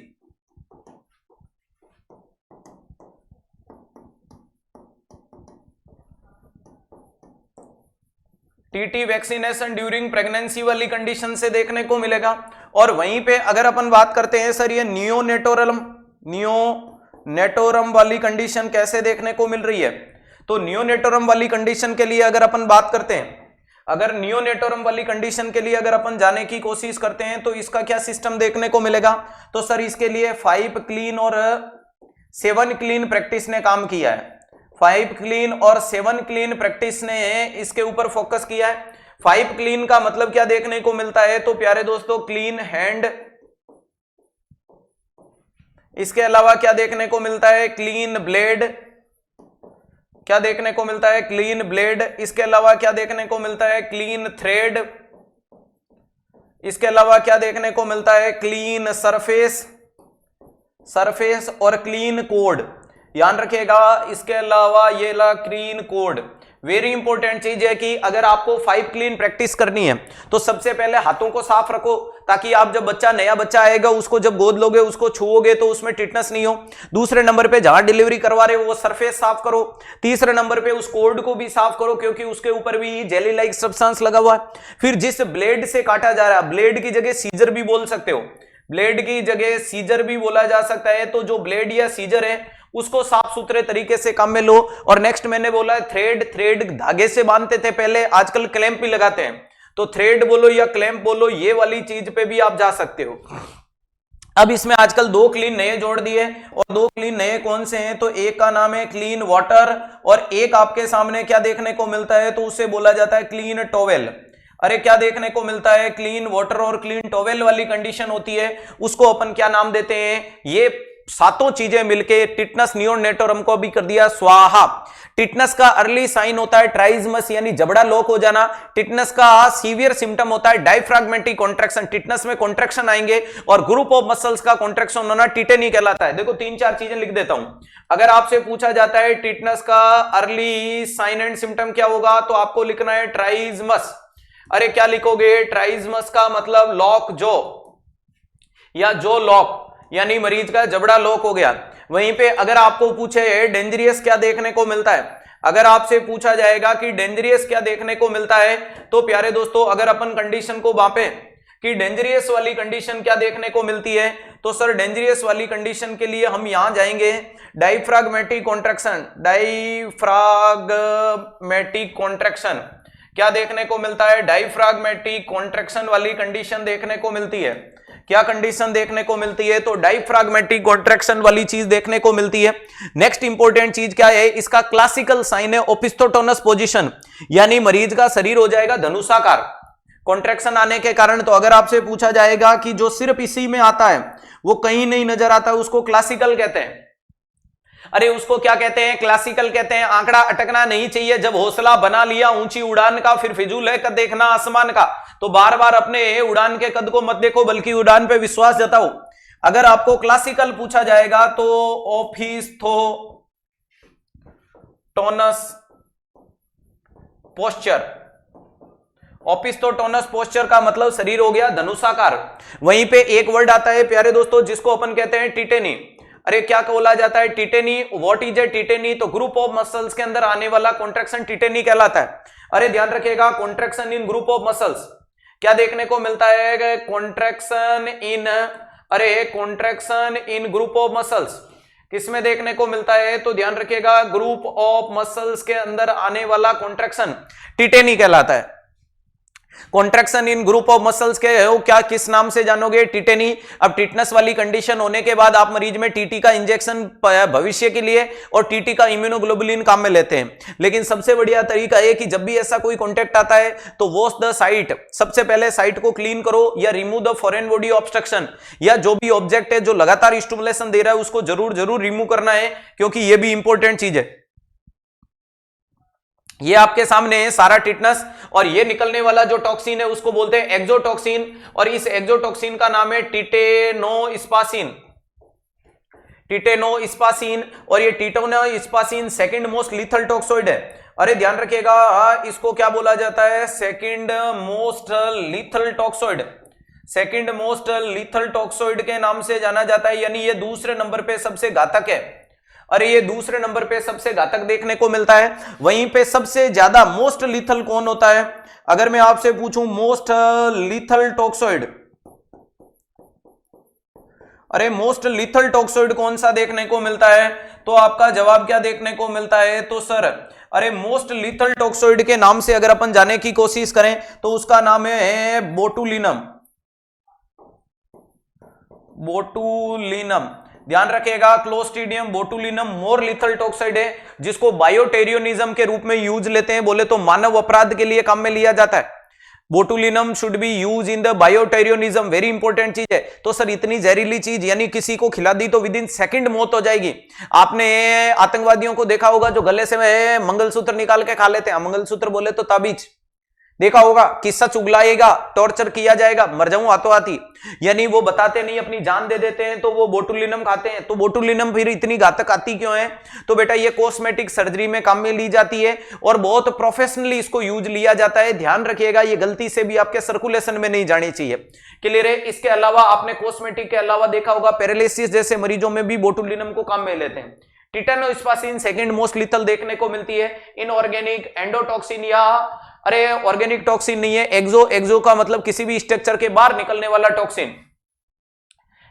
TT vaccination during pregnancy वाली कंडीशन से देखने को मिलेगा। और वहीं पे अगर अपन बात करते हैं सर ये नियोनेटोरम वाली कंडीशन कैसे देखने को मिल रही है, तो नियोनेटोरम वाली कंडीशन के लिए अगर अपन बात करते हैं, अगर नियोनेटोरम वाली कंडीशन के लिए अगर अपन जाने की कोशिश करते हैं तो इसका क्या सिस्टम देखने को मिलेगा, तो सर इसके लिए 5 क्लीन और 7 क्लीन प्रैक्टिस ने काम किया है। 5 क्लीन और 7 क्लीन प्रैक्टिस ने इसके ऊपर फोकस किया है। 5 क्लीन का मतलब क्या देखने को मिलता है, तो प्यारे दोस्तों क्लीन हैंड, इसके अलावा क्या देखने को मिलता है, क्लीन ब्लेड, क्या देखने को मिलता है, क्लीन ब्लेड, इसके अलावा क्या देखने को मिलता है, क्लीन थ्रेड, इसके अलावा क्या देखने को मिलता है, क्लीन सरफेस और क्लीन कोड। ध्यान रखिएगा इसके अलावा ये ला क्लीन कोड। वेरी इंपॉर्टेंट चीज है कि अगर आपको 5 क्लीन प्रैक्टिस करनी है तो सबसे पहले हाथों को साफ रखो, ताकि आप जब नया बच्चा आएगा उसको जब गोद लोगे, उसको छुओगे तो उसमें टिटनेस नहीं हो। दूसरे नंबर पे जहां डिलीवरी करवा रहे हो वो सरफेस साफ करो। तीसरे नंबर पे उस कोड को भी साफ करो, क्योंकि उसके ऊपर भी जेली लाइक सब्सटेंस लगा हुआ है। फिर जिस ब्लेड से काटा जा रहा है, ब्लेड की जगह सीजर भी बोल सकते हो, ब्लेड की जगह सीजर भी बोला जा सकता है, तो जो ब्लेड या सीजर है उसको साफ सुथरे तरीके से काम में लो। और नेक्स्ट मैंने बोला है थ्रेड धागे से बांधते थे पहले, आजकल क्लैंप भी लगाते हैं, तो थ्रेड बोलो या क्लैंप बोलो, ये वाली चीज पे भी आप जा सकते हो। अब इसमें आजकल 2 क्लीन नए जोड़ दिए, और 2 क्लीन नए कौन से हैं, तो एक का नाम है क्लीन वाटर, और एक आपके सामने क्या देखने को मिलता है, तो उसे बोला जाता है क्लीन टॉवेल। अरे क्या देखने को मिलता है, क्लीन वाटर और क्लीन टॉवेल वाली कंडीशन होती है, उसको अपन क्या नाम देते हैं, ये सातों चीजें मिलके टिटनस नियोनेटोरम को भी कर दिया स्वाहा। टिटनस का अर्ली साइन होता है ट्राइज्मस यानी जबड़ा लॉक हो जाना। टिटनस का सीवियर सिम्टम होता है डायफ्राग्मेटिक कॉन्ट्रैक्शन, टिटनस में कॉन्ट्रैक्शन आएंगे, और ग्रुप ऑफ मसल्स का कॉन्ट्रैक्शन होना टिटेनी कहलाता है। देखो 3-4 चीजें लिख देता हूं। अगर आपसे पूछा जाता है टिटनस का अर्ली साइन एंड सिम्टम क्या होगा, तो आपको लिखना है ट्राइज्मस। अरे क्या लिखोगे, ट्राइज्मस का मतलब लॉक जो, या जो लॉक यानी मरीज का जबड़ा लॉक हो गया। वहीं पे अगर आपको पूछे डेंजरियस क्या देखने को मिलता है, अगर आपसे पूछा जाएगा कि डेंजरियस क्या देखने को मिलता है, तो प्यारे दोस्तों अगर अपन कंडीशन को मापें कि डेंजरियस वाली कंडीशन क्या देखने को मिलती है, तो सर डेंजरियस वाली कंडीशन के लिए हम यहां जाएंगे डायफ्राग्मेटिक कॉन्ट्रैक्शन। डायफ्राग्मेटिक कॉन्ट्रैक्शन क्या देखने को मिलता है, डायफ्राग्मेटिक कॉन्ट्रैक्शन वाली कंडीशन देखने को मिलती है। क्या कंडीशन देखने को मिलती है, तो डायफ्राग्मेटिक कॉन्ट्रैक्शन वाली चीज देखने को मिलती है। नेक्स्ट इंपॉर्टेंट चीज क्या है, इसका क्लासिकल साइन है ओपिस्थोटोनस पोजीशन, यानी मरीज का शरीर हो जाएगा धनुषाकार कॉन्ट्रैक्शन आने के कारण। तो अगर आपसे पूछा जाएगा कि जो सिर्फ इसी में आता है वो कहीं नहीं नजर आता, उसको क्लासिकल कहते हैं। अरे उसको क्या कहते हैं, क्लासिकल कहते हैं। आंकड़ा अटकना नहीं चाहिए, जब हौसला बना लिया ऊंची उड़ान का, फिर फिजूल है कद देखना आसमान का। तो बार बार अपने उड़ान के कद को मत देखो, बल्कि उड़ान पे विश्वास जताओ। अगर आपको क्लासिकल पूछा जाएगा तो ओपिस्थोटोनस पोस्चर, ओपिस्थोटोनस पोस्चर का मतलब शरीर हो गया धनुषाकार। वहीं पे एक वर्ड आता है प्यारे दोस्तों जिसको अपन कहते हैं टिटेनी। अरे क्या बोला जाता है, tetany. What is a tetany, तो ग्रुप ऑफ मसल्स के अंदर आने वाला कॉन्ट्रैक्शन टिटेनी कहलाता है। अरे ध्यान रखिएगा, contraction in group of muscles क्या देखने को मिलता है, contraction in group of muscles किसमें देखने को मिलता है, तो ध्यान रखिएगा ग्रुप ऑफ मसल्स के अंदर आने वाला कॉन्ट्रैक्शन टिटेनी कहलाता है। Contraction in group of muscles के हो क्या, किस नाम से जानोगे? टिटेनी। अब टिटनस वाली कंडीशन होने के बाद आप मरीज में टीटी का इंजेक्शन भविष्य के लिए और टीटी का इम्यूनोग्लोबुलिन काम में लेते हैं। लेकिन सबसे बढ़िया तरीका है कि जब भी ऐसा कोई कॉन्टैक्ट आता है तो वॉश द साइट, सबसे पहले साइट को क्लीन करो या remove the foreign body obstruction, या जो भी ऑब्जेक्ट है जो लगातार स्टिमुलेशन दे रहा है उसको जरूर रिमूव करना है, क्योंकि यह भी इंपॉर्टेंट चीज है। ये आपके सामने है सारा टिटनस, और ये निकलने वाला जो टॉक्सिन है उसको बोलते हैं एक्सोटॉक्सिन, और इस एक्सोटॉक्सिन का नाम है टिटेनोस्पासिन। टिटेनोस्पासिन, और ये टिटेनोस्पासिन सेकंड मोस्ट लीथल टॉक्सोइड है। अरे ध्यान रखिएगा, इसको क्या बोला जाता है? Second most lethal toxoid. Second most lethal toxoid के नाम से जाना जाता है, यानी ये दूसरे नंबर पे सबसे घातक है। अरे ये दूसरे नंबर पे सबसे घातक देखने को मिलता है। वहीं पे सबसे ज्यादा मोस्ट लीथल कौन होता है? अगर मैं आपसे पूछूं मोस्ट लीथल टॉक्सोइड, अरे मोस्ट लीथल टॉक्सोइड कौन सा देखने को मिलता है? तो आपका जवाब क्या देखने को मिलता है? तो सर, अरे मोस्ट लीथल टॉक्सोइड के नाम से अगर अपन जाने की कोशिश करें तो उसका नाम है बोटुलिनम। बोटुलिनम, ध्यान रखिएगा, क्लोस्ट्रीडियम बोटुलिनम मोर लीथल टॉक्साइड है, जिसको बायोटेरियोनिज्म के रूप में यूज लेते हैं, बोले तो मानव अपराध के लिए काम में लिया जाता है। Botulinum should be use in the bioterrorism, very important चीज है। तो सर इतनी जहरीली चीज, यानी किसी को खिला दी तो विद इन सेकंड मौत हो जाएगी। आपने आतंकवादियों को देखा होगा जो गले से मंगलसूत्र निकाल के खा लेते हैं, मंगलसूत्र बोले तो ताबीज, देखा होगा, किस्सा चुगलाएगा, टॉर्चर किया जाएगा, मर जाऊं हाथों हाथी, यानी वो बताते नहीं, अपनी जान दे देते हैं, तो वो बोटुलिनम खाते हैं। तो बोटुलिनम फिर इतनी घातक आती क्यों है? तो बेटा ये कॉस्मेटिक सर्जरी में काम में ली जाती है और बहुत प्रोफेशनली इसको यूज लिया जाता है। ध्यान रखिएगा, ये गलती से भी आपके सर्कुलेशन में नहीं जानी चाहिए। क्लियर है? इसके अलावा आपने कॉस्मेटिक के अलावा देखा होगा पैरालिसिस जैसे मरीजों में भी बोटुलिनम को काम में लेते हैं। टिटेनोस्पासिन सेकंड मोस्ट लीथल देखने को मिलती है। इनऑर्गेनिक एंडोटॉक्सिन, या अरे ऑर्गेनिक टॉक्सिन नहीं है, एक्सो का मतलब किसी भी स्ट्रक्चर के बाहर निकलने वाला टॉक्सिन।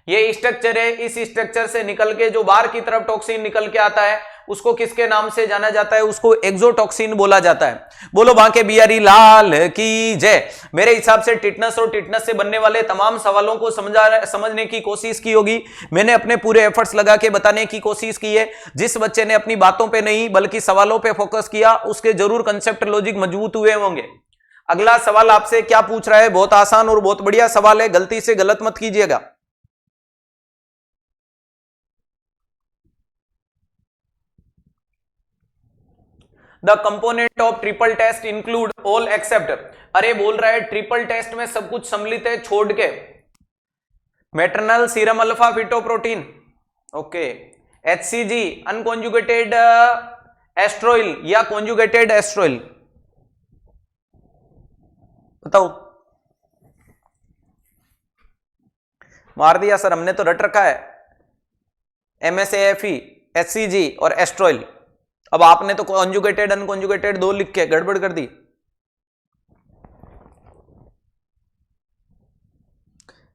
ये स्ट्रक्चर है, इस स्ट्रक्चर से निकल के जो बाहर की तरफ टॉक्सिन निकल के आता है उसको किसके नाम से जाना जाता है? उसको एक्सोटॉक्सिन बोला जाता है। बोलो बांके बिहारी लाल की जय। मेरे हिसाब से टिटनस और टिटनस से बनने वाले तमाम सवालों को समझने की कोशिश की होगी। मैंने अपने पूरे एफर्ट्स लगा के बताने की कोशिश की है। जिस बच्चे ने अपनी बातों पे नहीं बल्कि सवालों पे फोकस किया उसके जरूर कंसेप्ट लॉजिक मजबूत हुए होंगे। अगला सवाल आपसे क्या पूछ रहा है? बहुत आसान और बहुत बढ़िया सवाल है, गलती से गलत मत कीजिएगा। The component of triple test include all except, अरे बोल रहा है ट्रिपल टेस्ट में सब कुछ सम्मिलित है छोड़ के maternal serum alpha fetoprotein, okay, HCG unconjugated estriol या कॉन्जुगेटेड एस्ट्रोइल, बताओ। मार दिया सर, हमने तो रट रखा है MSAFE, HCG और एस्ट्रोइल। अब आपने तो कॉन्जुगेटेड अनकॉन्जुगेटेड दो लिख के गड़बड़ कर दी।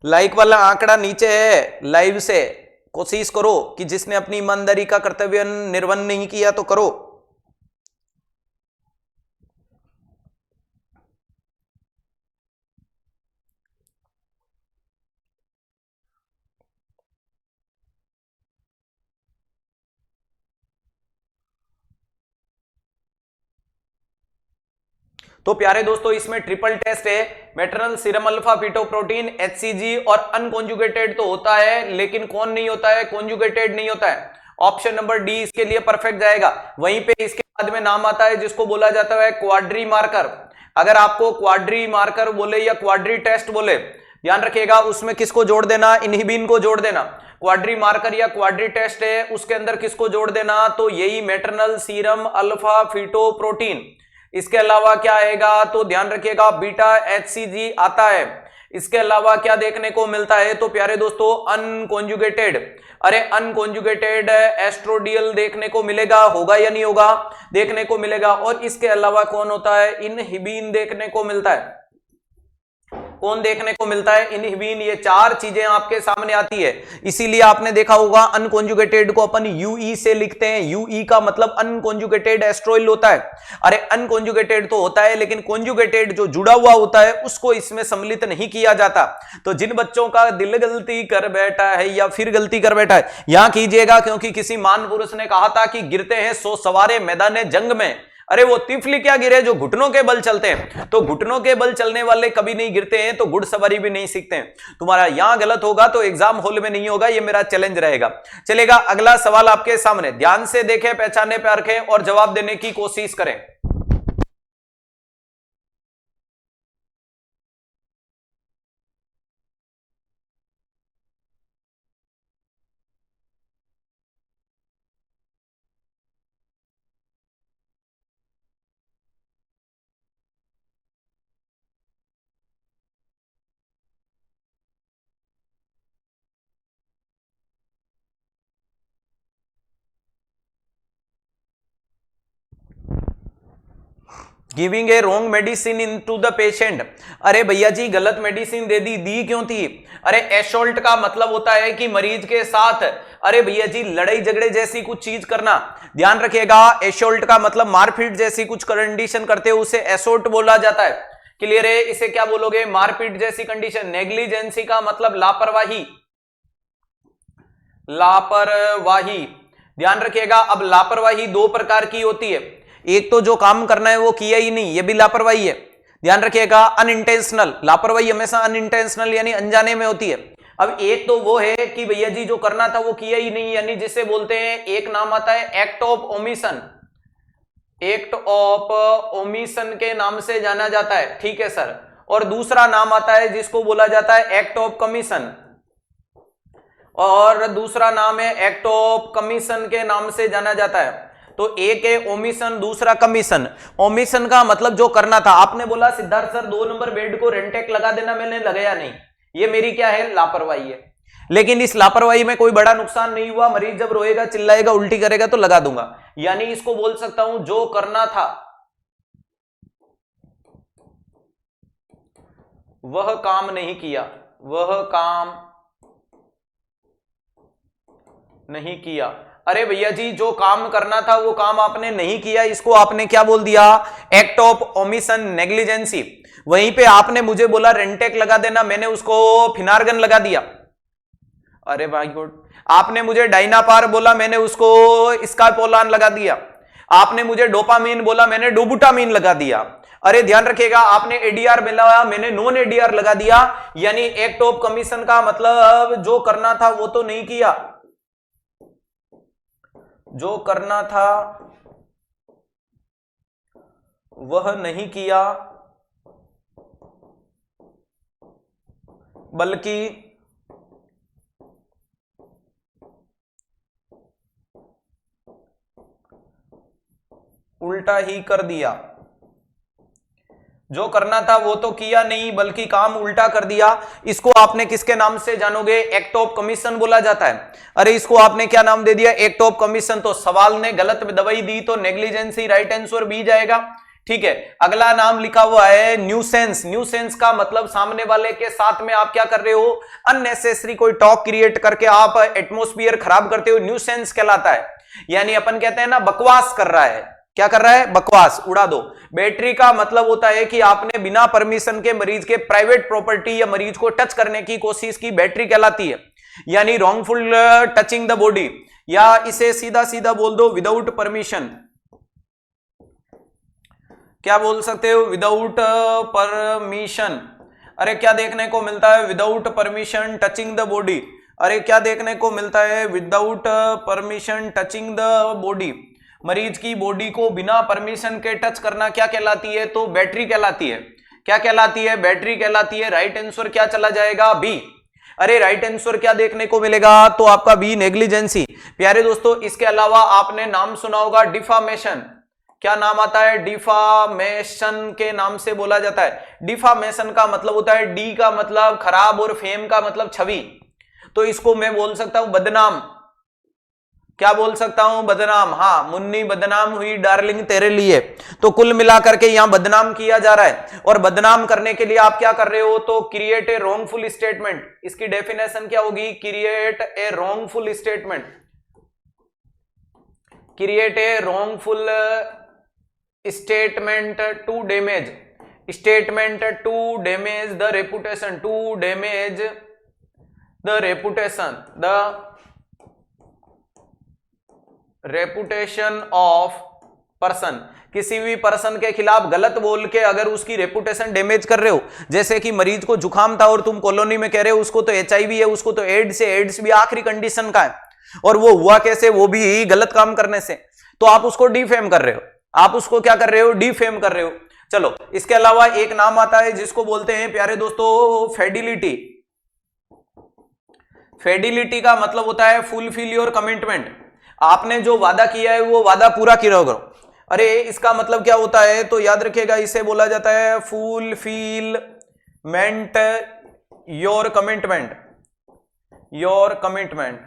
लाइक वाला आंकड़ा नीचे है लाइव से, कोशिश करो कि जिसने अपनी ईमानदारी का कर्तव्य निर्वहन नहीं किया तो करो। तो प्यारे दोस्तों इसमें ट्रिपल टेस्ट है, मैटरनल सीरम अल्फा फिटोप्रोटीन, HCG और अनकॉन्जुगेटेड तो होता है, लेकिन कौन नहीं होता है? कॉन्जुगेटेड नहीं होता है। ऑप्शन नंबर डी इसके लिए परफेक्ट जाएगा। वहीं पे इसके बाद में नाम आता है जिसको बोला जाता है क्वाड्री मार्कर। अगर आपको क्वाड्री मार्कर बोले या क्वाड्री टेस्ट बोले, ध्यान रखिएगा उसमें किसको जोड़ देना? इनहिबिन को जोड़ देना। क्वाड्री मार्कर या क्वाड्री टेस्ट है उसके अंदर किसको जोड़ देना? तो यही मैटरनल सीरम अल्फा फिटोप्रोटीन। इसके अलावा क्या आएगा? तो ध्यान रखिएगा बीटा HCG आता है। इसके अलावा क्या देखने को मिलता है? तो प्यारे दोस्तों अनकॉन्जुगेटेड, अरे अनकॉन्जुगेटेड एस्ट्रोडियल देखने को मिलेगा, होगा या नहीं होगा? देखने को मिलेगा। और इसके अलावा कौन होता है? इनहिबिन देखने को मिलता है। कौन देखने को मिलता है? इनहिबिन। ये चार चीजें आपके सामने आती है। इसीलिए आपने देखा होगा अनकॉन्जुगेटेड को अपन यूई से लिखते हैं। यूई का मतलब अनकॉन्जुगेटेड एस्ट्रोइल होता है। अरे अनकॉन्जुगेटेड तो होता है, लेकिन कॉन्जुगेटेड जो जुड़ा हुआ होता है उसको इसमें सम्मिलित नहीं किया जाता। तो जिन बच्चों का दिल गलती कर बैठा है या फिर गलती कर बैठा है, यहां कीजिएगा, क्योंकि किसी महान पुरुष ने कहा था कि गिरते हैं 100 सवारे मैदान जंग में। अरे वो तिफली क्या गिरे जो घुटनों के बल चलते हैं। तो घुटनों के बल चलने वाले कभी नहीं गिरते हैं, तो घुड़सवारी भी नहीं सीखते हैं। तुम्हारा यहां गलत होगा तो एग्जाम हॉल में नहीं होगा, ये मेरा चैलेंज रहेगा। चलेगा, अगला सवाल आपके सामने, ध्यान से देखें, पहचाने परखें और जवाब देने की कोशिश करें। Giving a wrong medicine into the patient. अरे भैया जी गलत मेडिसिन दे दी क्यों थी? अरे एसोल्ट का मतलब होता है कि मरीज के साथ, अरे भैया जी लड़ाई झगड़े जैसी कुछ चीज करना। ध्यान रखिएगा, एसोल्ट का मतलब मारपीट जैसी कुछ कंडीशन करते हो उसे एसोल्ट बोला जाता है। क्लियर है? इसे क्या बोलोगे? मारपीट जैसी कंडीशन। नेग्लिजेंसी का मतलब लापरवाही, लापरवाही। ध्यान रखिएगा, अब लापरवाही दो प्रकार की होती है। एक तो जो काम करना है वो किया ही नहीं, ये भी लापरवाही है। ध्यान रखिएगा, अनइंटेंशनल लापरवाही हमेशा अनइंटेंशनल यानी अनजाने में होती है। अब एक तो वो है कि भैया जी जो करना था वो किया ही नहीं, यानी जिसे बोलते हैं, एक नाम आता है act of omission. Act of omission के नाम से जाना जाता है, ठीक है सर। और दूसरा नाम आता है जिसको बोला जाता है एक्ट ऑफ कमीशन, और दूसरा नाम है एक्ट ऑफ कमीशन के नाम से जाना जाता है। तो एक है ओमिशन, दूसरा कमीशन। ओमिशन का मतलब जो करना था, आपने बोला सिद्धार्थ सर 2 नंबर बेड को रेंटेक लगा देना, मैंने लगाया नहीं, ये मेरी क्या है? लापरवाही है। लेकिन इस लापरवाही में कोई बड़ा नुकसान नहीं हुआ, मरीज जब रोएगा चिल्लाएगा उल्टी करेगा तो लगा दूंगा, यानी इसको बोल सकता हूं जो करना था वह काम नहीं किया, वह काम नहीं किया। अरे भैया जी जो काम करना था वो काम आपने नहीं किया, इसको आपने क्या बोल दिया? Act of omission, negligence. वहीं पे आपने मुझे बोला रेंटेक लगा देना, मैंने उसको फिनार्गन लगा दिया। अरे भाई गुड। आपने मुझे डाइनापार बोला, मैंने उसको स्कापोलान लगा दिया। आपने मुझे डोपामीन बोला, मैंने डोबुटामीन लगा दिया। अरे ध्यान रखिएगा, आपने एडीआर मिलाया, मैंने नॉन एडीआर लगा दिया। यानी एक्ट ऑफ कमीशन का मतलब जो करना था वो तो नहीं किया, जो करना था वह नहीं किया, बल्कि उल्टा ही कर दिया। जो करना था वो तो किया नहीं, बल्कि काम उल्टा कर दिया। इसको आपने किसके नाम से जानोगे? एक्ट ऑफ कमीशन बोला जाता है। अरे इसको आपने क्या नाम दे दिया? Act of commission. तो सवाल ने गलत दवाई दी तो नेग्लिजेंसी राइट आंसर बी जाएगा, ठीक है। अगला नाम लिखा हुआ है न्यूसेंस। न्यूसेंस का मतलब सामने वाले के साथ में आप क्या कर रहे हो? अननेसेसरी कोई टॉक क्रिएट करके आप एटमोस्फियर खराब करते हो, न्यूसेंस कहलाता है। यानी अपन कहते हैं ना बकवास कर रहा है, क्या कर रहा है? बकवास, उड़ा दो। बैटरी का मतलब होता है कि आपने बिना परमिशन के मरीज के प्राइवेट प्रॉपर्टी या मरीज को टच करने की कोशिश की, बैटरी कहलाती है। यानी रॉन्गफुल टचिंग द बॉडी, या इसे सीधा सीधा बोल दो विदाउट परमिशन। क्या बोल सकते हो? Without permission. अरे क्या देखने को मिलता है? Without permission touching the body. अरे क्या देखने को मिलता है? Without permission touching the body. मरीज की बॉडी को बिना परमिशन के टच करना क्या कहलाती है? तो बैटरी कहलाती है। क्या कहलाती है? बैटरी कहलाती है। राइट आंसर क्या चला जाएगा? बी। अरे राइट आंसर क्या देखने को मिलेगा? तो आपका बी, नेग्लिजेंसी। प्यारे दोस्तों, इसके अलावा आपने नाम सुना होगा डिफामेशन। क्या नाम आता है? डिफामेशन के नाम से बोला जाता है। डिफामेशन का मतलब होता है, डी का मतलब खराब और फेम का मतलब छवि। तो इसको मैं बोल सकता हूं बदनाम। क्या बोल सकता हूं, बदनाम। हाँ, मुन्नी बदनाम हुई डार्लिंग तेरे लिए। तो कुल मिलाकर के यहां बदनाम किया जा रहा है, और बदनाम करने के लिए आप क्या कर रहे हो, तो क्रिएट ए रॉन्गफुल स्टेटमेंट। इसकी डेफिनेशन क्या होगी, create a wrongful statement, create a wrongful statement to damage, statement to damage the reputation, to damage the reputation, the reputation of person. किसी भी पर्सन के खिलाफ गलत बोल के अगर उसकी रेपुटेशन डैमेज कर रहे हो, जैसे कि मरीज को जुकाम था और तुम कॉलोनी में कह रहे हो उसको तो HIV है, उसको तो एड्स है, एड्स भी आखिरी कंडीशन का है, और वो हुआ कैसे, वो भी गलत काम करने से, तो आप उसको डिफेम कर रहे हो, आप उसको क्या कर रहे हो, डिफेम कर रहे हो। चलो, इसके अलावा एक नाम आता है जिसको बोलते हैं प्यारे दोस्तों फेडिलिटी। फेडिलिटी का मतलब होता है फुलफिल योर कमिटमेंट। आपने जो वादा किया है वो वादा पूरा करो। अरे इसका मतलब क्या होता है, तो याद रखिएगा, इसे बोला जाता है fulfilment your commitment, your commitment.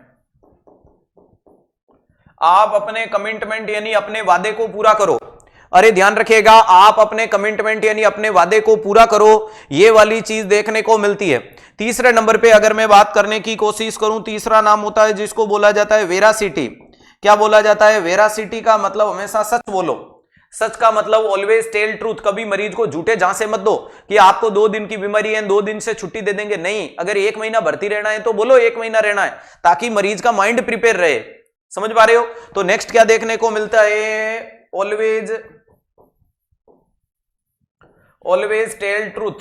आप अपने कमिटमेंट यानी अपने वादे को पूरा करो। अरे ध्यान रखिएगा, आप अपने कमिटमेंट यानी अपने वादे को पूरा करो, ये वाली चीज देखने को मिलती है। तीसरे नंबर पे अगर मैं बात करने की कोशिश करूं, तीसरा नाम होता है जिसको बोला जाता है वेरासिटी। क्या बोला जाता है, वेरासिटी का मतलब हमेशा सच बोलो। सच का मतलब ऑलवेज टेल ट्रूथ। कभी मरीज को झूठे झांसे मत दो कि आपको 2 दिन की बीमारी है, 2 दिन से छुट्टी दे देंगे। नहीं, अगर 1 महीना भर्ती रहना है तो बोलो 1 महीना रहना है, ताकि मरीज का माइंड प्रिपेयर रहे। समझ पा रहे हो। तो नेक्स्ट क्या देखने को मिलता है, ऑलवेज टेल ट्रूथ।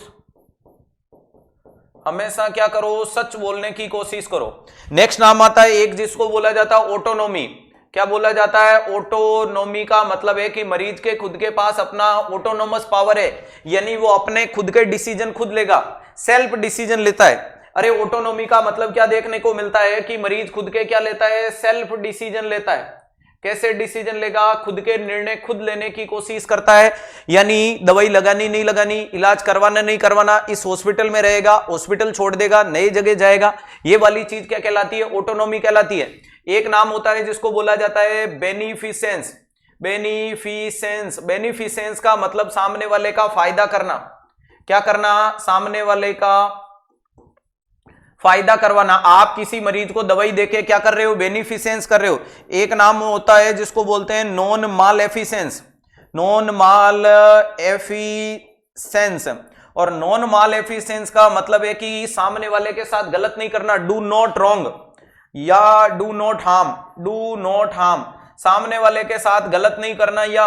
हमेशा क्या करो, सच बोलने की कोशिश करो। नेक्स्ट नाम आता है एक जिसको बोला जाता है ऑटोनोमी। क्या बोला जाता है, ऑटोनोमी का मतलब है कि मरीज के खुद के पास अपना ऑटोनोमस पावर है, यानी वो अपने खुद के डिसीजन खुद लेगा, सेल्फ डिसीजन लेता है। अरे ऑटोनोमी का मतलब क्या देखने को मिलता है कि मरीज खुद के क्या लेता है, सेल्फ डिसीजन लेता है। कैसे डिसीजन लेगा, खुद के निर्णय खुद लेने की कोशिश करता है, यानी दवाई लगानी नहीं लगानी, इलाज करवाना नहीं करवाना, इस हॉस्पिटल में रहेगा, हॉस्पिटल छोड़ देगा, नई जगह जाएगा, ये वाली चीज क्या कहलाती है, ऑटोनोमी कहलाती है। एक नाम होता है जिसको बोला जाता है बेनिफिसेंस। बेनिफिसेंस, बेनिफिसेंस का मतलब सामने वाले का फायदा करना। क्या करना, सामने वाले का फायदा करवाना। आप किसी मरीज को दवाई देके क्या कर रहे हो, बेनिफिसेंस कर रहे हो। एक नाम होता है जिसको बोलते हैं नॉन माल एफिसेंस, नॉन माल एफिसेंस। और नॉन माल एफिसेंस का मतलब है कि सामने वाले के साथ गलत नहीं करना, डू नॉट रॉन्ग या do not harm, do not harm. सामने वाले के साथ गलत नहीं करना या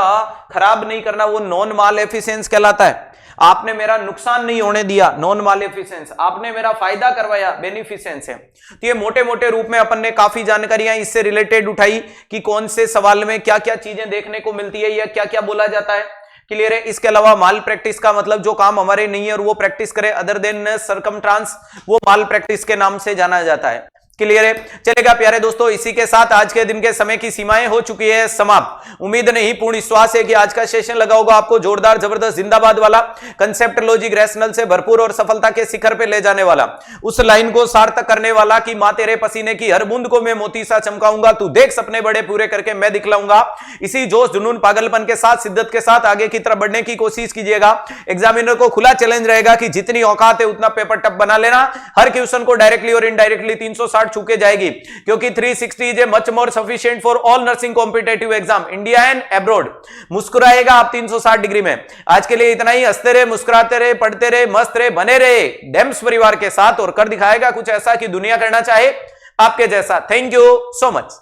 खराब नहीं करना, वो नॉन माल एफिसेंस कहलाता है। आपने मेरा नुकसान नहीं होने दिया, नॉन मालेफिसेंस। आपने मेरा फायदा करवाया, बेनिफिसेंस है। तो ये मोटे मोटे रूप में अपन ने काफी जानकारियां इससे रिलेटेड उठाई कि कौन से सवाल में क्या क्या चीजें देखने को मिलती है या क्या क्या बोला जाता है। क्लियर है। इसके अलावा माल प्रैक्टिस का मतलब जो काम हमारे नहीं है और वो प्रैक्टिस करे अदर देन सर्कमट्रांस, वो माल प्रैक्टिस के नाम से जाना जाता है। क्लियर है। चलेगा प्यारे दोस्तों, इसी के साथ आज के दिन के समय की सीमाएं हो चुकी है समाप्त। उम्मीद नहीं, पूर्ण विश्वास है कि आज का सेशन लगा होगा आपको जोरदार, जबरदस्त, जिंदाबाद वाला, कंसेप्ट लॉजिक रैशनल से भरपूर और सफलता के शिखर पे ले जाने वाला, उस लाइन को सार्थक करने वाला कि मां तेरे पसीने की हर बूंद को मैं मोती सा चमकाऊंगा, तू देख सपने बड़े पूरे करके मैं दिखलाऊंगा। इसी जोश, जुनून, पागलपन के साथ, शिद्दत के साथ आगे की तरफ बढ़ने की कोशिश कीजिएगा। एग्जामिनर को खुला चैलेंज रहेगा कि जितनी औकात है उतना पेपर टप बना लेना। हर क्वेश्चन को डायरेक्टली और इनडायरेक्टली 360 छूके जाएगी, क्योंकि 360 is a much more sufficient for all nursing competitive exam India and abroad. मुस्कुराएगा आप 360 डिग्री में। आज के लिए इतना ही। हंसते रहे, मुस्कुराते रहे, पढ़ते रहे, मस्त रहे, बने रहे डेम्स परिवार के साथ, और कर दिखाएगा कुछ ऐसा कि दुनिया करना चाहे आपके जैसा। Thank you so much.